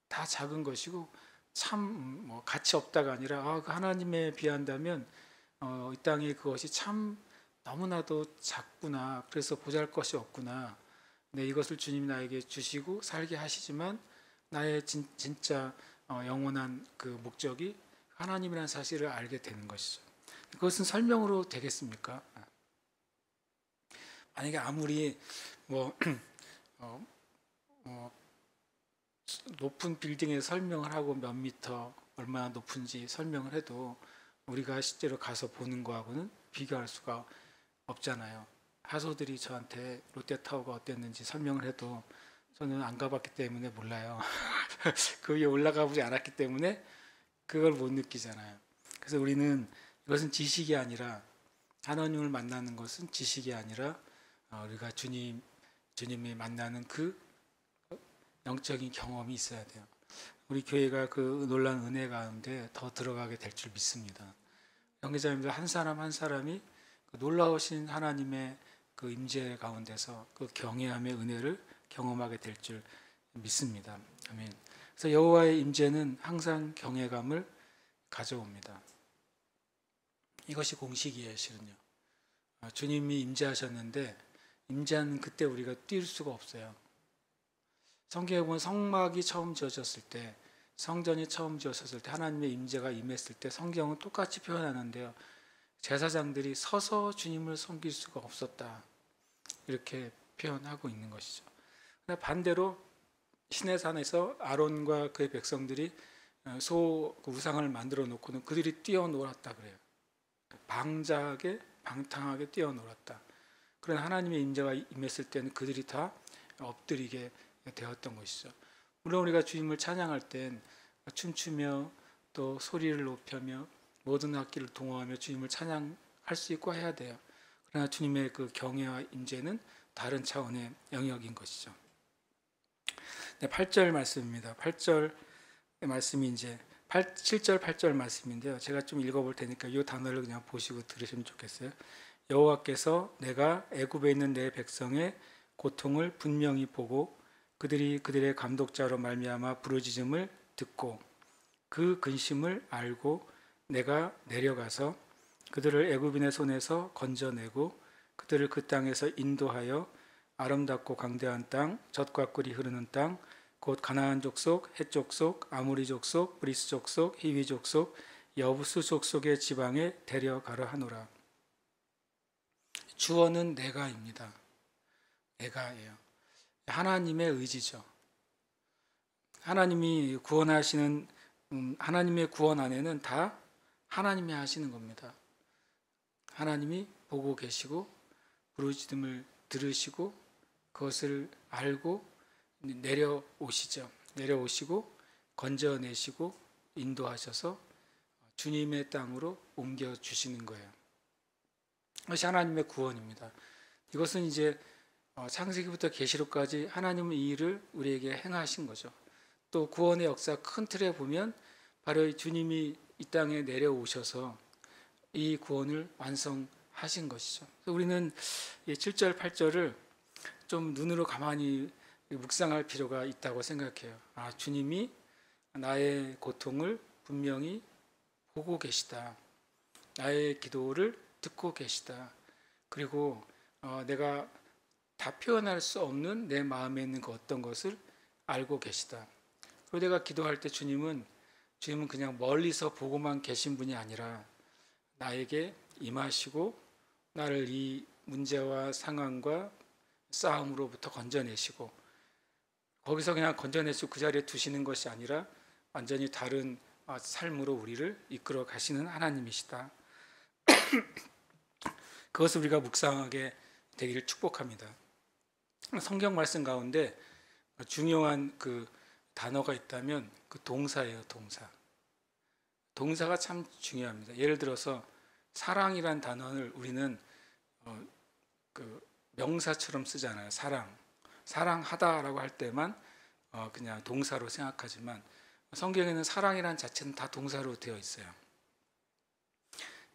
다 작은 것이고 참 가치 없다가 아니라 그 하나님에 비한다면 이 땅에 그것이 참 너무나도 작구나. 그래서 보잘것이 없구나. 네, 이것을 주님이 나에게 주시고 살게 하시지만 나의 진짜 영원한 그 목적이 하나님이라는 사실을 알게 되는 것이죠. 그것은 설명으로 되겠습니까? 만약에 아무리 높은 빌딩에 설명을 하고 몇 미터 얼마나 높은지 설명을 해도 우리가 실제로 가서 보는 거하고는 비교할 수가 없잖아요. 하소들이 저한테 롯데타워가 어땠는지 설명을 해도 저는 안 가봤기 때문에 몰라요. 그 위에 올라가 보지 않았기 때문에 그걸 못 느끼잖아요. 그래서 우리는 이것은 지식이 아니라 하나님을 만나는 것은 지식이 아니라 우리가 주님이 만나는 그 영적인 경험이 있어야 돼요. 우리 교회가 그 놀라운 은혜 가운데 더 들어가게 될 줄 믿습니다. 형제자매들 한 사람 한 사람이 그 놀라우신 하나님의 그 임재 가운데서 그 경외함의 은혜를 경험하게 될 줄 믿습니다. 아멘. 그래서 여호와의 임재는 항상 경외감을 가져옵니다. 이것이 공식이에요, 실은요. 주님이 임재하셨는데 임재하는 그때 우리가 뛸 수가 없어요. 성경에 보면 성막이 처음 지어졌을 때, 성전이 처음 지어졌을 때 하나님의 임재가 임했을 때 성경은 똑같이 표현하는데요. 제사장들이 서서 주님을 섬길 수가 없었다. 이렇게 표현하고 있는 것이죠. 반대로 시내산에서 아론과 그의 백성들이 소 우상을 만들어 놓고는 그들이 뛰어놀았다 그래요. 방탕하게 뛰어놀았다. 그런 하나님의 임재가 임했을 때는 그들이 다 엎드리게 되었던 것이죠. 물론 우리가 주님을 찬양할 땐 춤추며 또 소리를 높이며 모든 악기를 동원하며 주님을 찬양할 수 있고 해야 돼요. 그러나 주님의 그 경외와 임재는 다른 차원의 영역인 것이죠. 네, 8절 말씀입니다. 8절 말씀이 이제 7절 8절 말씀인데요. 제가 좀 읽어볼 테니까 이 단어를 그냥 보시고 들으시면 좋겠어요. 여호와께서 내가 애굽에 있는 내 백성의 고통을 분명히 보고 그들이 그들의 감독자로 말미암아 부르짖음을 듣고 그 근심을 알고 내가 내려가서 그들을 애굽인의 손에서 건져내고 그들을 그 땅에서 인도하여 아름답고 광대한 땅, 젖과 꿀이 흐르는 땅, 곧 가나안 족속, 헷 족속, 아모리 족속, 브리스 족속, 히위 족속, 여부수 족속의 지방에 데려가려 하노라. 주어는 내가입니다. 내가예요. 하나님의 의지죠. 하나님이 구원하시는 하나님의 구원 안에는 다 하나님이 하시는 겁니다. 하나님이 보고 계시고 부르짖음을 들으시고 그것을 알고 내려오시죠. 내려오시고 건져내시고 인도하셔서 주님의 땅으로 옮겨주시는 거예요. 그것이 하나님의 구원입니다. 이것은 이제 창세기부터 계시록까지 하나님은 이 일을 우리에게 행하신 거죠. 또 구원의 역사 큰 틀에 보면 바로 주님이 이 땅에 내려오셔서 이 구원을 완성하신 것이죠. 우리는 7절, 8절을 좀 눈으로 가만히 묵상할 필요가 있다고 생각해요. 주님이 나의 고통을 분명히 보고 계시다. 나의 기도를 듣고 계시다. 그리고 내가 다 표현할 수 없는 내 마음에 있는 그 어떤 것을 알고 계시다. 그리고 내가 기도할 때 주님은 그냥 멀리서 보고만 계신 분이 아니라 나에게 임하시고 나를 이 문제와 상황과 싸움으로부터 건져내시고 거기서 그냥 건져내시고 그 자리에 두시는 것이 아니라 완전히 다른 삶으로 우리를 이끌어 가시는 하나님이시다. 그것을 우리가 묵상하게 되기를 축복합니다. 성경 말씀 가운데 중요한 그 단어가 있다면 그 동사예요. 동사가 참 중요합니다. 예를 들어서 사랑이란 단어를 우리는 그 명사처럼 쓰잖아요. 사랑하다라고 할 때만 그냥 동사로 생각하지만 성경에는 사랑이란 자체는 다 동사로 되어 있어요.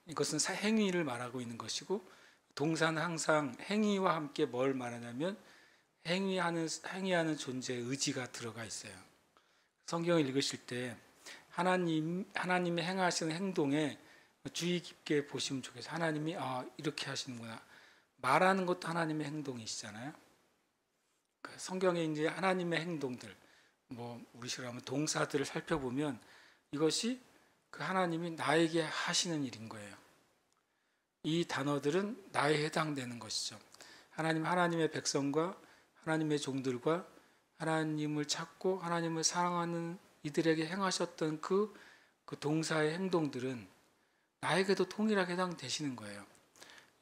이것은 행위를 말하고 있는 것이고 동사는 항상 행위와 함께 뭘 말하냐면 행위하는 존재의 의지가 들어가 있어요. 성경을 읽으실 때 하나님이 행하시는 행동에 주의 깊게 보시면 좋겠어요. 하나님이 이렇게 하시는구나. 말하는 것도 하나님의 행동이시잖아요. 성경에 이제 하나님의 행동들, 우리식으로 하면 동사들을 살펴보면 이것이 그 하나님이 나에게 하시는 일인 거예요. 이 단어들은 나에 해당되는 것이죠. 하나님의 백성과 하나님의 종들과 하나님을 찾고 하나님을 사랑하는 이들에게 행하셨던 그 동사의 행동들은 나에게도 동일하게 해당되시는 거예요.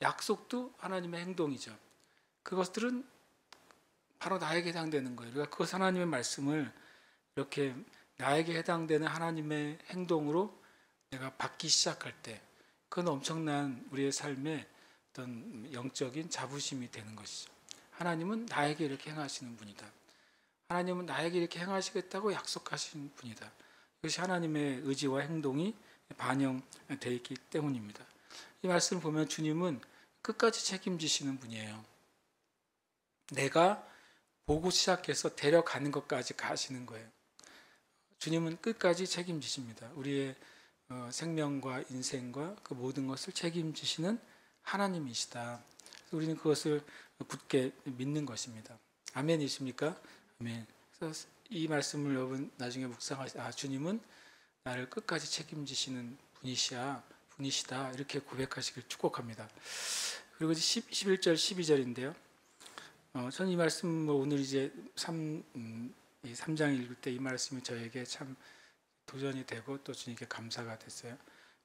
약속도 하나님의 행동이죠. 그것들은 바로 나에게 해당되는 거예요. 그러니까 그것 하나님의 말씀을 이렇게 나에게 해당되는 하나님의 행동으로 내가 받기 시작할 때 그건 엄청난 우리의 삶에 어떤 영적인 자부심이 되는 것이죠. 하나님은 나에게 이렇게 행하시는 분이다. 하나님은 나에게 이렇게 행하시겠다고 약속하신 분이다. 이것이 하나님의 의지와 행동이 반영되어 있기 때문입니다. 이 말씀을 보면 주님은 끝까지 책임지시는 분이에요. 내가 보고 시작해서 데려가는 것까지 가시는 거예요. 주님은 끝까지 책임지십니다. 우리의 생명과 인생과 그 모든 것을 책임지시는 하나님이시다. 우리는 그것을 굳게 믿는 것입니다. 아멘이십니까? 아멘. 그래서 이 말씀을 여러분 나중에 묵상하시다. 주님은 나를 끝까지 책임지시는 분이시다. 이렇게 고백하시길 축복합니다. 그리고 11절, 12절인데요. 저는 이 말씀을 오늘 이제 3장 읽을 때 이 말씀이 저에게 참 도전이 되고 또 주님께 감사가 됐어요.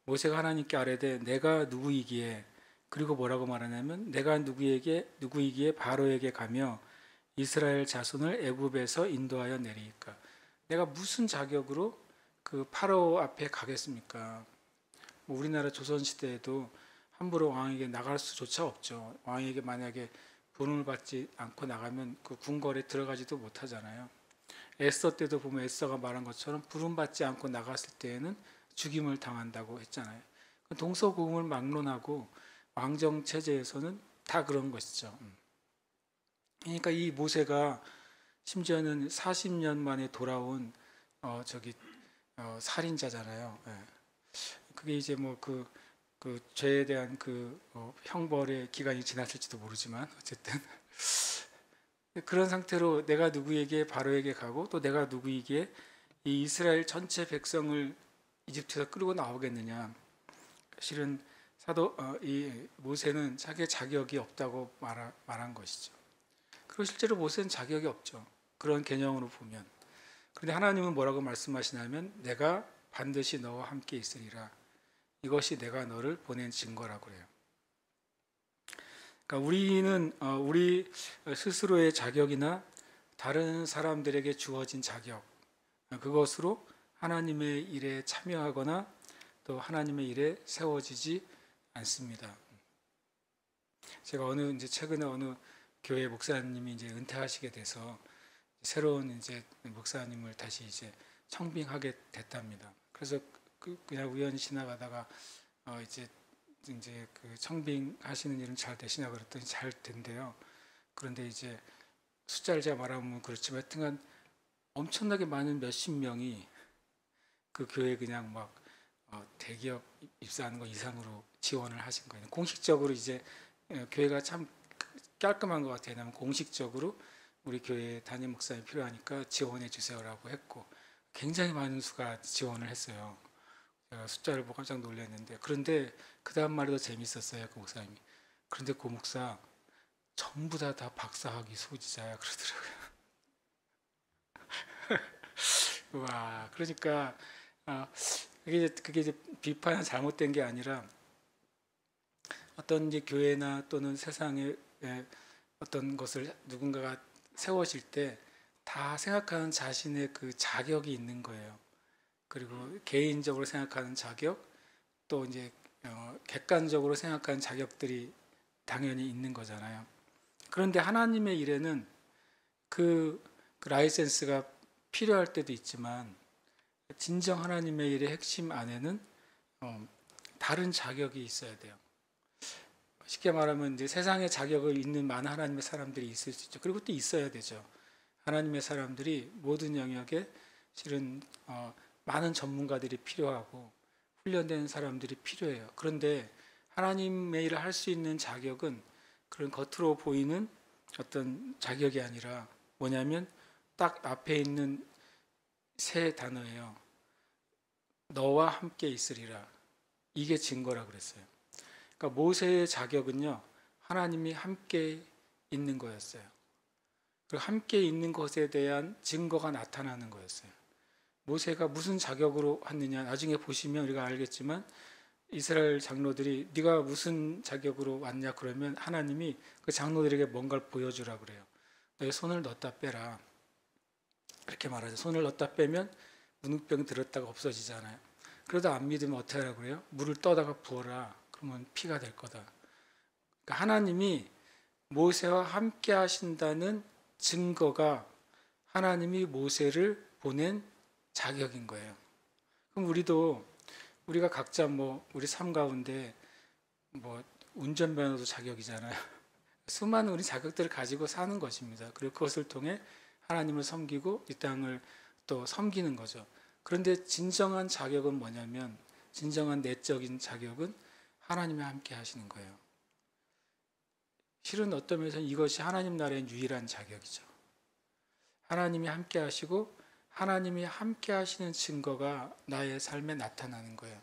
모세가 하나님께 아뢰되 내가 누구이기에, 그리고 뭐라고 말하냐면 내가 누구이기에 바로에게 가며 이스라엘 자손을 애굽에서 인도하여 내리니까, 내가 무슨 자격으로 그 파라오 앞에 가겠습니까? 뭐 우리나라 조선 시대에도 함부로 왕에게 나갈 수조차 없죠. 왕에게 만약에 부름을 받지 않고 나가면 그 궁궐에 들어가지도 못하잖아요. 에스더 때도 보면 에스더가 말한 것처럼 부름 받지 않고 나갔을 때에는 죽임을 당한다고 했잖아요. 동서고금을 막론하고 왕정 체제에서는 다 그런 것이죠. 그러니까 이 모세가 심지어는 40년 만에 돌아온 살인자잖아요. 예. 그게 이제 뭐 그 죄에 대한 형벌의 기간이 지났을지도 모르지만 어쨌든 그런 상태로 내가 누구에게 바로에게 가고 또 내가 누구에게 이 이스라엘 전체 백성을 이집트에서 끌고 나오겠느냐. 실은 이 모세는 자기의 자격이 없다고 말한 것이죠. 그리고 실제로 모세는 자격이 없죠. 그런 개념으로 보면. 그런데 하나님은 뭐라고 말씀하시냐면 내가 반드시 너와 함께 있으리라. 이것이 내가 너를 보낸 증거라고 그래요. 그러니까 우리는 우리 스스로의 자격이나 다른 사람들에게 주어진 자격, 그것으로 하나님의 일에 참여하거나 또 하나님의 일에 세워지지 않습니다. 제가 최근에 어느 교회 목사님이 이제 은퇴하시게 돼서 새로운 이제 목사님을 다시 이제 청빙하게 됐답니다. 그래서 그냥 우연히 지나가다가 이제 그 청빙하시는 일은 잘 되시냐 그랬더니 잘 된대요. 그런데 이제 숫자를 제가 말하면 그렇지만 하여튼간 엄청나게 많은 몇십 명이 그 교회 그냥 막 대기업 입사하는 거 이상으로 지원을 하신 거예요. 공식적으로 이제 교회가 참 깔끔한 것 같아요. 왜냐하면 공식적으로 우리 교회 담임 목사님 필요하니까 지원해 주세요라고 했고 굉장히 많은 수가 지원을 했어요. 제가 숫자를 보고 깜짝 놀랐는데, 그런데 그 다음 말이 더 재밌었어요. 그 목사님이. 그런데 그 목사 전부 다 박사학위 소지자야 그러더라고요. 와, 그러니까 그게 이제 비판이 잘못된 게 아니라 어떤 이제 교회나 또는 세상에 어떤 것을 누군가가 세워질 때 다 생각하는 자신의 그 자격이 있는 거예요. 그리고 개인적으로 생각하는 자격, 또 이제 객관적으로 생각하는 자격들이 당연히 있는 거잖아요. 그런데 하나님의 일에는 그 라이센스가 필요할 때도 있지만 진정 하나님의 일의 핵심 안에는 다른 자격이 있어야 돼요. 쉽게 말하면 이제 세상에 자격을 있는 많은 하나님의 사람들이 있을 수 있죠. 그리고 또 있어야 되죠. 하나님의 사람들이 모든 영역에 실은 많은 전문가들이 필요하고 훈련된 사람들이 필요해요. 그런데 하나님의 일을 할 수 있는 자격은 그런 겉으로 보이는 어떤 자격이 아니라 뭐냐면 딱 앞에 있는 세 단어예요. 너와 함께 있으리라. 이게 증거라 그랬어요. 그러니까 모세의 자격은요, 하나님이 함께 있는 거였어요. 그리고 함께 있는 것에 대한 증거가 나타나는 거였어요. 모세가 무슨 자격으로 왔느냐, 나중에 보시면 우리가 알겠지만 이스라엘 장로들이 네가 무슨 자격으로 왔냐 그러면 하나님이 그 장로들에게 뭔가를 보여주라 그래요. 너의 손을 넣었다 빼라. 그렇게 말하죠. 손을 넣었다 빼면 문둥병 들었다가 없어지잖아요. 그러다 안 믿으면 어떻게 하라고 그래요? 물을 떠다가 부어라. 그러면 피가 될 거다. 그러니까 하나님이 모세와 함께 하신다는 증거가 하나님이 모세를 보낸 자격인 거예요. 그럼 우리가 각자 우리 삶 가운데 운전면허도 자격이잖아요. 수많은 우리 자격들을 가지고 사는 것입니다. 그리고 그것을 통해 하나님을 섬기고 이 땅을 또 섬기는 거죠. 그런데 진정한 자격은 뭐냐면, 진정한 내적인 자격은 하나님이 함께 하시는 거예요. 실은 어떤 면에서는 이것이 하나님 나라의 유일한 자격이죠. 하나님이 함께 하시고 하나님이 함께 하시는 증거가 나의 삶에 나타나는 거예요.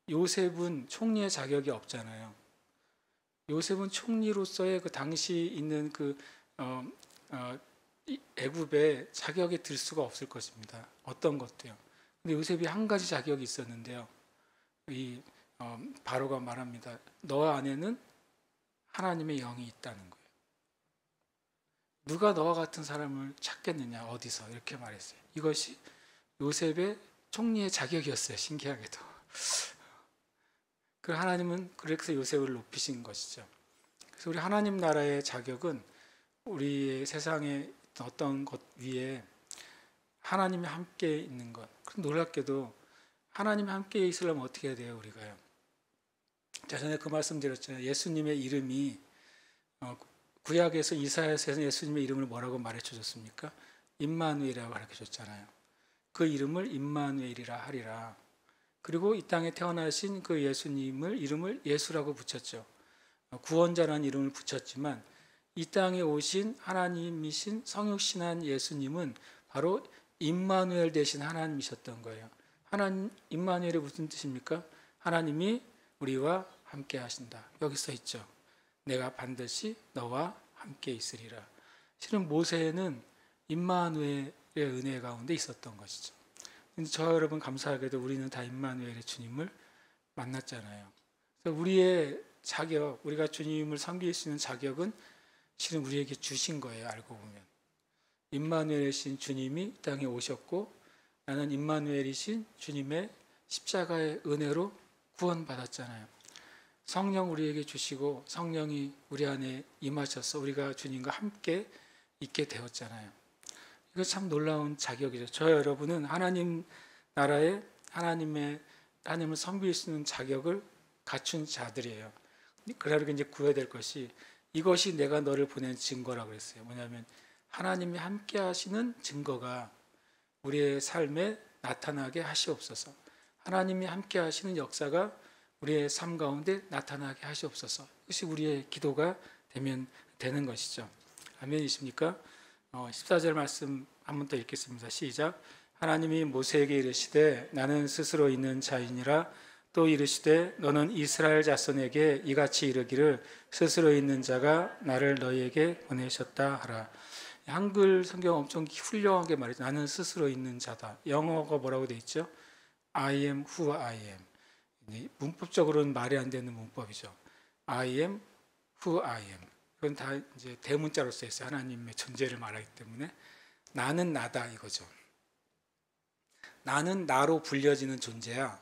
요셉은 총리의 자격이 없잖아요. 요셉은 총리로서의 그 당시 있는 애굽에 자격이 들 수가 없을 것입니다. 어떤 것도요. 근데 요셉이 한 가지 자격이 있었는데요. 바로가 말합니다. 너 안에는 하나님의 영이 있다는 거예요. 누가 너와 같은 사람을 찾겠느냐, 어디서, 이렇게 말했어요. 이것이 요셉의 총리의 자격이었어요. 신기하게도. 그 하나님은 그래서 요셉을 높이신 것이죠. 그래서 우리 하나님 나라의 자격은 우리의 세상에 어떤 것 위에 하나님이 함께 있는 것. 놀랍게도 하나님이 함께 있으려면 어떻게 해야 돼요, 우리가요? 전에 그 말씀 드렸잖아요. 예수님의 이름이 구약에서 이사야서에서 예수님의 이름을 뭐라고 말해줘 줬습니까? 임마누엘이라고 가르쳐 줬잖아요. 그 이름을 임마누엘이라 하리라. 그리고 이 땅에 태어나신 그 예수님을 이름을 예수라고 붙였죠. 구원자라는 이름을 붙였지만 이 땅에 오신 하나님이신 성육신한 예수님은 바로 임마누엘 대신 하나님이셨던 거예요. 하나님 임마누엘이 무슨 뜻입니까? 하나님이 우리와 함께 하신다. 여기 써 있죠. 내가 반드시 너와 함께 있으리라. 실은 모세는 임마누엘의 은혜 가운데 있었던 것이죠. 저 여러분 감사하게도 우리는 다 임마누엘의 주님을 만났잖아요. 그래서 우리의 자격, 우리가 주님을 섬길 수 있는 자격은 실은 우리에게 주신 거예요. 알고 보면 임마누엘이신 주님이 이 땅에 오셨고 나는 임마누엘이신 주님의 십자가의 은혜로 구원받았잖아요. 성령 우리에게 주시고 성령이 우리 안에 임하셔서 우리가 주님과 함께 있게 되었잖아요. 이거 참 놀라운 자격이죠. 저 여러분은 하나님 나라에 하나님을 섬길 수 있는 자격을 갖춘 자들이에요. 그러나 이제 구해야 될 것이 이것이 내가 너를 보낸 증거라고 그랬어요. 뭐냐면 하나님이 함께 하시는 증거가 우리의 삶에 나타나게 하시옵소서. 하나님이 함께 하시는 역사가 우리의 삶 가운데 나타나게 하시옵소서. 이것이 우리의 기도가 되면 되는 것이죠. 아멘이십니까? 14절 말씀 한 번 더 읽겠습니다. 시작. 하나님이 모세에게 이르시되 나는 스스로 있는 자이니라. 또 이르시되 너는 이스라엘 자손에게 이같이 이르기를 스스로 있는 자가 나를 너희에게 보내셨다 하라. 한글 성경 엄청 훌륭하게 말했죠. 나는 스스로 있는 자다. 영어가 뭐라고 돼 있죠? I am who I am. 문법적으로는 말이 안 되는 문법이죠. I am who I am. 그건 다 이제 대문자로 써 있어요. 하나님의 존재를 말하기 때문에 나는 나다 이거죠. 나는 나로 불려지는 존재야.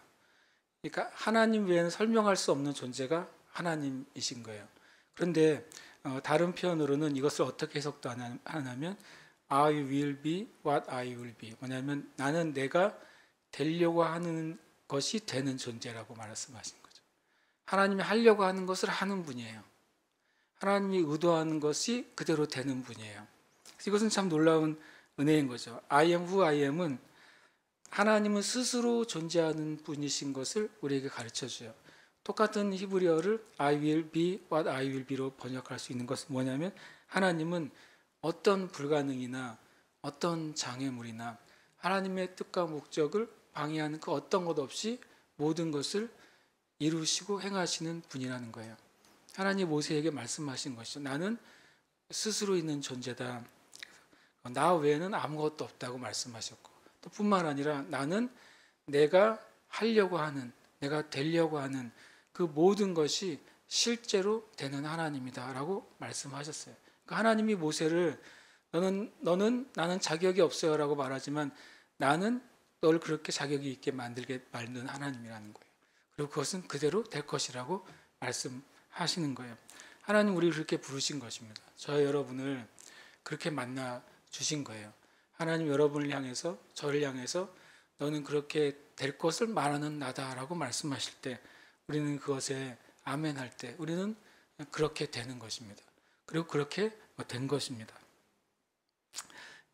그러니까 하나님 외에는 설명할 수 없는 존재가 하나님이신 거예요. 그런데 다른 표현으로는 이것을 어떻게 해석도 하냐면 I will be what I will be. 뭐냐면 나는 내가 되려고 하는 것이 되는 존재라고 말씀하신 거죠. 하나님이 하려고 하는 것을 하는 분이에요. 하나님이 의도하는 것이 그대로 되는 분이에요. 이것은 참 놀라운 은혜인 거죠. I am who I am은 하나님은 스스로 존재하는 분이신 것을 우리에게 가르쳐줘요. 똑같은 히브리어를 I will be what I will be로 번역할 수 있는 것은 뭐냐면 하나님은 어떤 불가능이나 어떤 장애물이나 하나님의 뜻과 목적을 방해하는 그 어떤 것 없이 모든 것을 이루시고 행하시는 분이라는 거예요. 하나님 모세에게 말씀하신 것이죠. 나는 스스로 있는 존재다. 나 외에는 아무것도 없다고 말씀하셨고 또 뿐만 아니라 나는 내가 하려고 하는 내가 되려고 하는 그 모든 것이 실제로 되는 하나님이다 라고 말씀하셨어요. 그러니까 하나님이 모세를 너는 나는 자격이 없어요 라고 말하지만 나는 널 그렇게 자격이 있게 만들게 만든 하나님이라는 거예요. 그리고 그것은 그대로 될 것이라고 말씀하시는 거예요. 하나님 우리를 그렇게 부르신 것입니다. 저 여러분을 그렇게 만나 주신 거예요. 하나님 여러분을 향해서 저를 향해서 너는 그렇게 될 것을 말하는 나다라고 말씀하실 때 우리는 그것에 아멘할 때 우리는 그렇게 되는 것입니다. 그리고 그렇게 된 것입니다.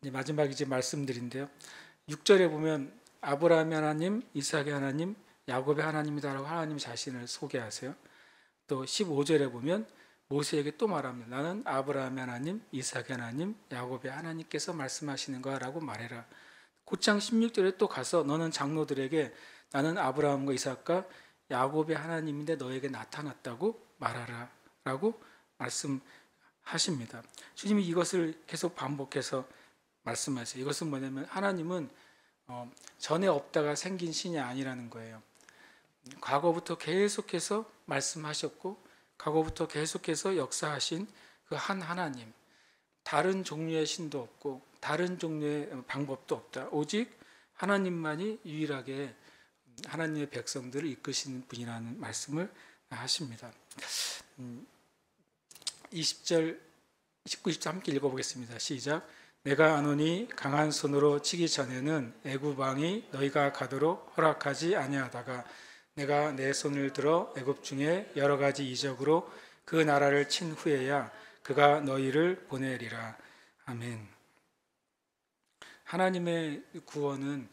이제 마지막 이제 말씀드린데요. 6절에 보면 아브라함의 하나님, 이삭의 하나님, 야곱의 하나님이다라고 하나님 자신을 소개하세요. 또 15절에 보면 모세에게 또 말합니다. 나는 아브라함의 하나님, 이삭의 하나님, 야곱의 하나님께서 말씀하시는 거라고 말해라. 곧장 16절에 또 가서 너는 장로들에게 나는 아브라함과 이삭과 야곱의 하나님인데 너에게 나타났다고 말하라 라고 말씀하시는 하십니다. 주님이 이것을 계속 반복해서 말씀하세요. 이것은 뭐냐면 하나님은 전에 없다가 생긴 신이 아니라는 거예요. 과거부터 계속해서 말씀하셨고 과거부터 계속해서 역사하신 그 한 하나님, 다른 종류의 신도 없고 다른 종류의 방법도 없다. 오직 하나님만이 유일하게 하나님의 백성들을 이끄시는 분이라는 말씀을 하십니다. 20절, 19, 20절 함께 읽어보겠습니다. 시작. 내가 아노니 강한 손으로 치기 전에는 애굽 왕이 너희가 가도록 허락하지 아니하다가 내가 내 손을 들어 애굽 중에 여러 가지 이적으로 그 나라를 친 후에야 그가 너희를 보내리라. 아멘. 하나님의 구원은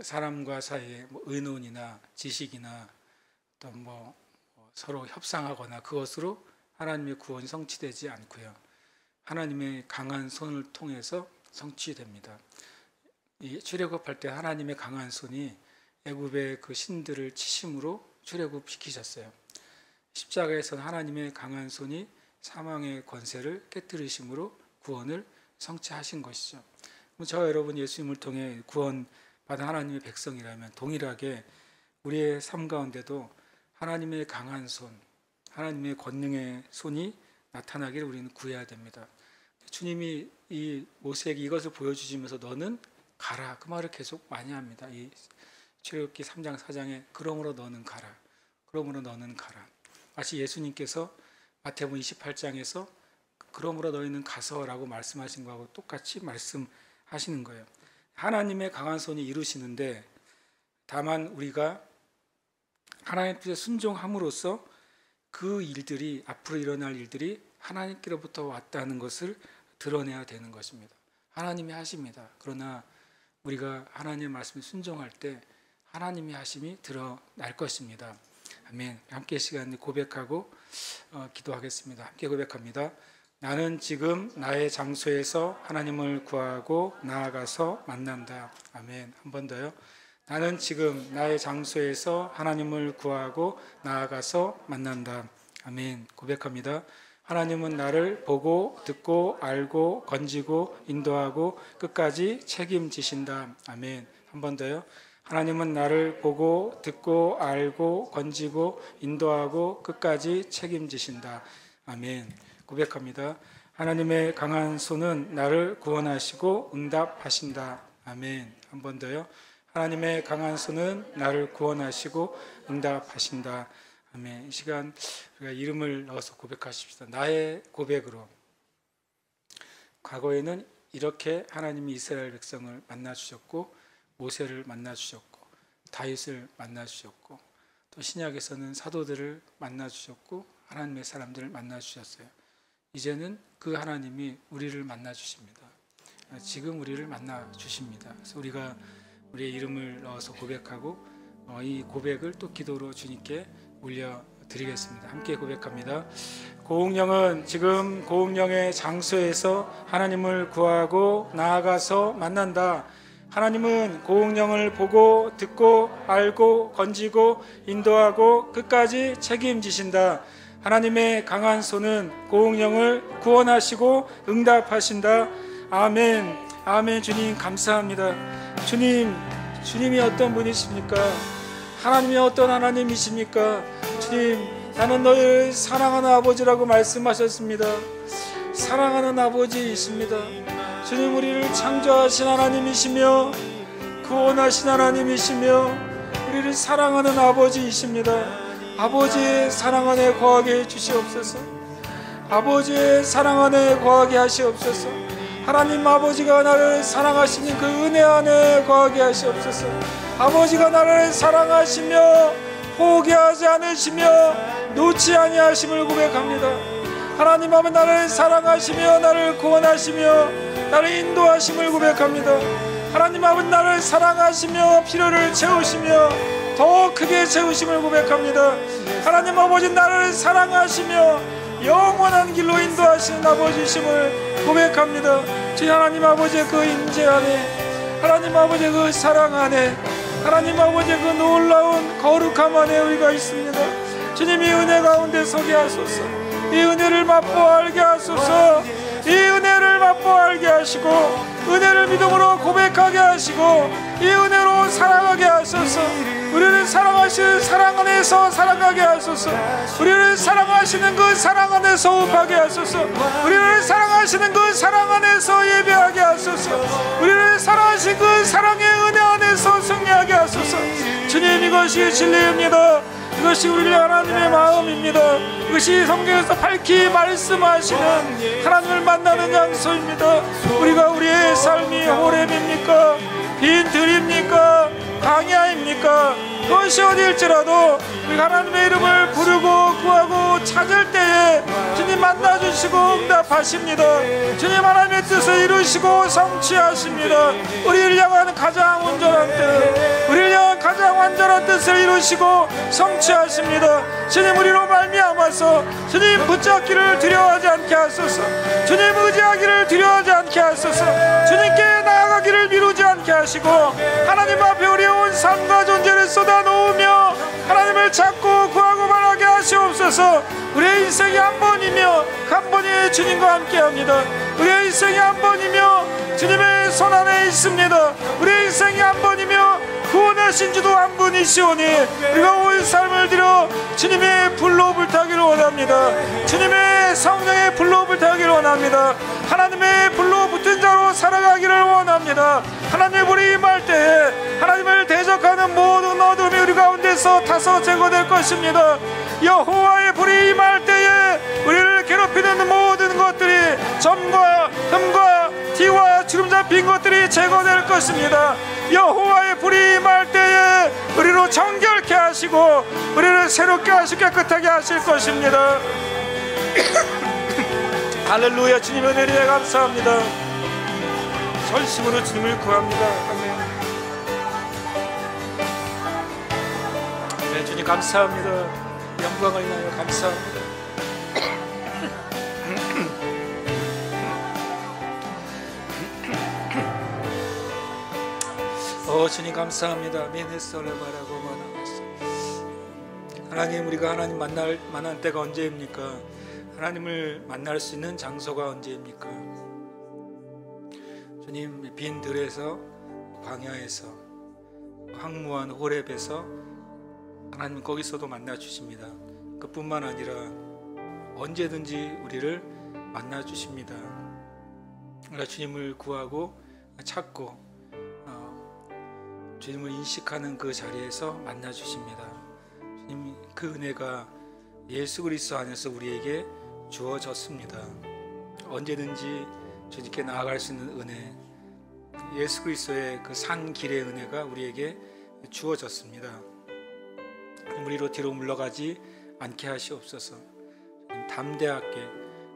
사람과 사이에 의논이나 지식이나 어떤 서로 협상하거나 그것으로 하나님의 구원이 성취되지 않고요. 하나님의 강한 손을 통해서 성취됩니다. 이 출애굽할 때 하나님의 강한 손이 애굽의 그 신들을 치심으로 출애굽시키셨어요. 십자가에서는 하나님의 강한 손이 사망의 권세를 깨뜨리심으로 구원을 성취하신 것이죠. 저 여러분 예수님을 통해 구원받은 하나님의 백성이라면 동일하게 우리의 삶 가운데도 하나님의 강한 손, 하나님의 권능의 손이 나타나기를 우리는 구해야 됩니다. 주님이 이 모세에게 이것을 보여주시면서 너는 가라, 그 말을 계속 많이 합니다. 이 출애굽기 3장 4장에 그러므로 너는 가라, 그러므로 너는 가라. 마치 예수님께서 마태복음 28장에서 그러므로 너희는 가서라고 말씀하신 거하고 똑같이 말씀하시는 거예요. 하나님의 강한 손이 이루시는데 다만 우리가 하나님 뜻에 순종함으로써 그 일들이, 앞으로 일어날 일들이 하나님께로부터 왔다는 것을 드러내야 되는 것입니다. 하나님이 하십니다. 그러나 우리가 하나님의 말씀에 순종할 때 하나님의 하심이 드러날 것입니다. 아멘. 함께 시간 고백하고 기도하겠습니다. 함께 고백합니다. 나는 지금 나의 장소에서 하나님을 구하고 나아가서 만난다. 아멘. 한 번 더요. 나는 지금 나의 장소에서 하나님을 구하고 나아가서 만난다. 아멘. 고백합니다. 하나님은 나를 보고 듣고 알고 건지고 인도하고 끝까지 책임지신다. 아멘. 한 번 더요. 하나님은 나를 보고 듣고 알고 건지고 인도하고 끝까지 책임지신다. 아멘. 고백합니다. 하나님의 강한 손은 나를 구원하시고 응답하신다. 아멘. 한 번 더요. 하나님의 강한 손은 나를 구원하시고 응답하신다. 아멘. 이 시간 우리가 이름을 넣어서 고백하십시다. 나의 고백으로. 과거에는 이렇게 하나님이 이스라엘 백성을 만나주셨고 모세를 만나주셨고 다윗을 만나주셨고 또 신약에서는 사도들을 만나주셨고 하나님의 사람들을 만나주셨어요. 이제는 그 하나님이 우리를 만나주십니다. 지금 우리를 만나주십니다. 그래서 우리가 우리의 이름을 넣어서 고백하고 이 고백을 또 기도로 주님께 올려드리겠습니다. 함께 고백합니다. 고흥령은 지금 고흥령의 장소에서 하나님을 구하고 나아가서 만난다. 하나님은 고흥령을 보고 듣고 알고 건지고 인도하고 끝까지 책임지신다. 하나님의 강한 손은 고흥령을 구원하시고 응답하신다. 아멘. 아멘. 주님 감사합니다. 주님이 어떤 분이십니까? 하나님이 어떤 하나님이십니까? 주님, 나는 너희를 사랑하는 아버지라고 말씀하셨습니다. 사랑하는 아버지이십니다. 주님, 우리를 창조하신 하나님이시며 구원하신 하나님이시며 우리를 사랑하는 아버지이십니다. 아버지의 사랑 안에 거하게 해주시옵소서. 아버지의 사랑 안에 거하게 하시옵소서. 하나님 아버지가 나를 사랑하시는 그 은혜 안에 거하게 하시옵소서. 아버지가 나를 사랑하시며 포기하지 않으시며 놓지 아니하심을 고백합니다. 하나님 아버지 나를 사랑하시며 나를 구원하시며 나를 인도하심을 고백합니다. 하나님 아버지 나를 사랑하시며 필요를 채우시며 더 크게 채우심을 고백합니다. 하나님 아버지 나를 사랑하시며 영원한 길로 인도하시는 아버지심을 고백합니다. 주님 하나님 아버지의 그 임재 안에 하나님 아버지의 그 사랑 안에 하나님 아버지의 그 놀라운 거룩함 안에 우리가 있습니다. 주님이 은혜 가운데 서게 하소서. 이 은혜를 맛보아 알게 하소서. 이 은혜를 맛보아 알게 하시고 은혜를 믿음으로 고백하게 하시고 이 은혜로 살아가게 하소서. 우리를 사랑하시는 사랑 안에서 살아가게 하소서. 우리를 사랑하시는 그 사랑 안에서 호흡하게 하소서. 우리를 사랑하시는 그 사랑 안에서 예배하게 하소서. 우리를 사랑하신 그 사랑의 은혜 안에서 승리하게 하소서. 주님, 이것이 진리입니다. 이것이 우리 하나님의 마음입니다. 이것이 성경에서 밝히 말씀하시는 하나님을 만나는 장소입니다. 우리가 우리의 삶이 호렙입니까? 빈 들입니까? 광야입니까? 그것이 어디일지라도 우리 하나님의 이름을 부르고 구하고 찾을 때에 주님 만나주시고 응답하십니다. 주님 하나님의 뜻을 이루시고 성취하십니다. 우리를 향한 가장 온전한 뜻, 우리를 향한 가장 완전한 뜻을 이루시고 성취하십니다. 주님, 우리로 말미암아서 주님 붙잡기를 두려워하지 않게 하소서. 주님 의지하기를 두려워하지 않게 하소서. 주님께 나아가기를 미루지 않게 하시고 하나님 앞에 우리의 온 삶과 존재를 쏟아놓으며 하나님을 찾고 구하고 말하게 하시옵소서. 우리의 인생이 한 번이며 한 번이 주님과 함께합니다. 우리의 인생이 한 번이며 주님의 손 안에 있습니다. 우리의 인생이 한 번이며 구원하신 주도 한 분이시오니 우리가 온 삶을 들여 주님의 불로 불타기를 원합니다. 주님의 성령의 불로 불타기를 원합니다. 하나님의 불로 붙은 자로 살아가기를 원합니다. 하나님의 불이 임할 때에 하나님을 대적하는 모든 어둠이 우리 가운데서 타서 제거될 것입니다. 여호와의 불이 임할 때에 우리를 괴롭히는 모든 것들이 점과 흠과 티와 주름 잡힌 것들이 제거될 것입니다. 여호와의 불이 임할 때에 우리로 정결케 하시고 우리를 새롭게 하시고 깨끗하게 하실 것입니다. 할렐루야. 주님의 은혜에 감사합니다. 전심으로 주님을 구합니다. 아멘. 네, 주님 감사합니다. 영광을 인하여 감사합니다. 주님 감사합니다. 메네설레바라고 말하겠어. 하나님, 우리가 하나님 만날 때가 언제입니까? 하나님을 만날 수 있는 장소가 언제입니까? 주님, 빈 들에서, 광야에서, 황무한 호렙에서 하나님 거기서도 만나 주십니다. 그뿐만 아니라 언제든지 우리를 만나 주십니다. 우리가 주님을 구하고 찾고 주님을 인식하는 그 자리에서 만나 주십니다. 주님, 그 은혜가 예수 그리스도 안에서 우리에게 주어졌습니다. 언제든지 주님께 나아갈 수 있는 은혜, 예수 그리스도의 그 산 길의 은혜가 우리에게 주어졌습니다. 우리로 뒤로 물러가지 않게 하시옵소서. 담대하게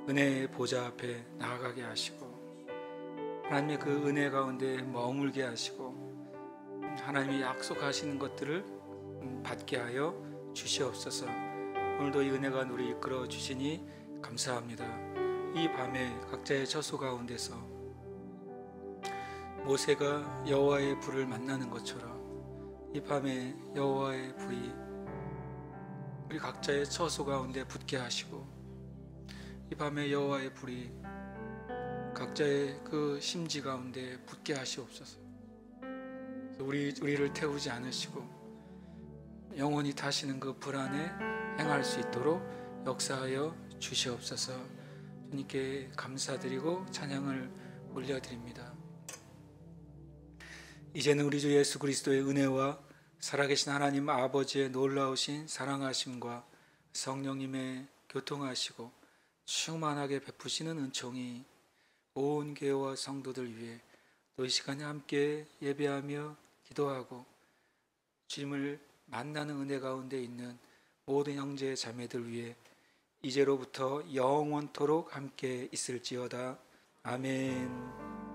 은혜의 보좌 앞에 나아가게 하시고 하나님의 그 은혜 가운데 머물게 하시고 하나님이 약속하시는 것들을 받게 하여 주시옵소서. 오늘도 이 은혜가 우리 이끌어 주시니 감사합니다. 이 밤에 각자의 처소 가운데서 모세가 여호와의 불을 만나는 것처럼 이 밤에 여호와의 불이 우리 각자의 처소 가운데 붙게 하시고 이 밤에 여호와의 불이 각자의 그 심지 가운데 붙게 하시옵소서. 우리를 태우지 않으시고 영원히 타시는 그 불 안에 행할 수 있도록 역사하여 주시옵소서. 주님께 감사드리고 찬양을 올려드립니다. 이제는 우리 주 예수 그리스도의 은혜와 살아계신 하나님 아버지의 놀라우신 사랑하심과 성령님의 교통하시고 충만하게 베푸시는 은총이 온 교회와 성도들 위해 또 이 시간에 함께 예배하며 기도하고 주님을 만나는 은혜 가운데 있는 모든 형제 자매들 위해 이제로부터 영원토록 함께 있을지어다. 아멘.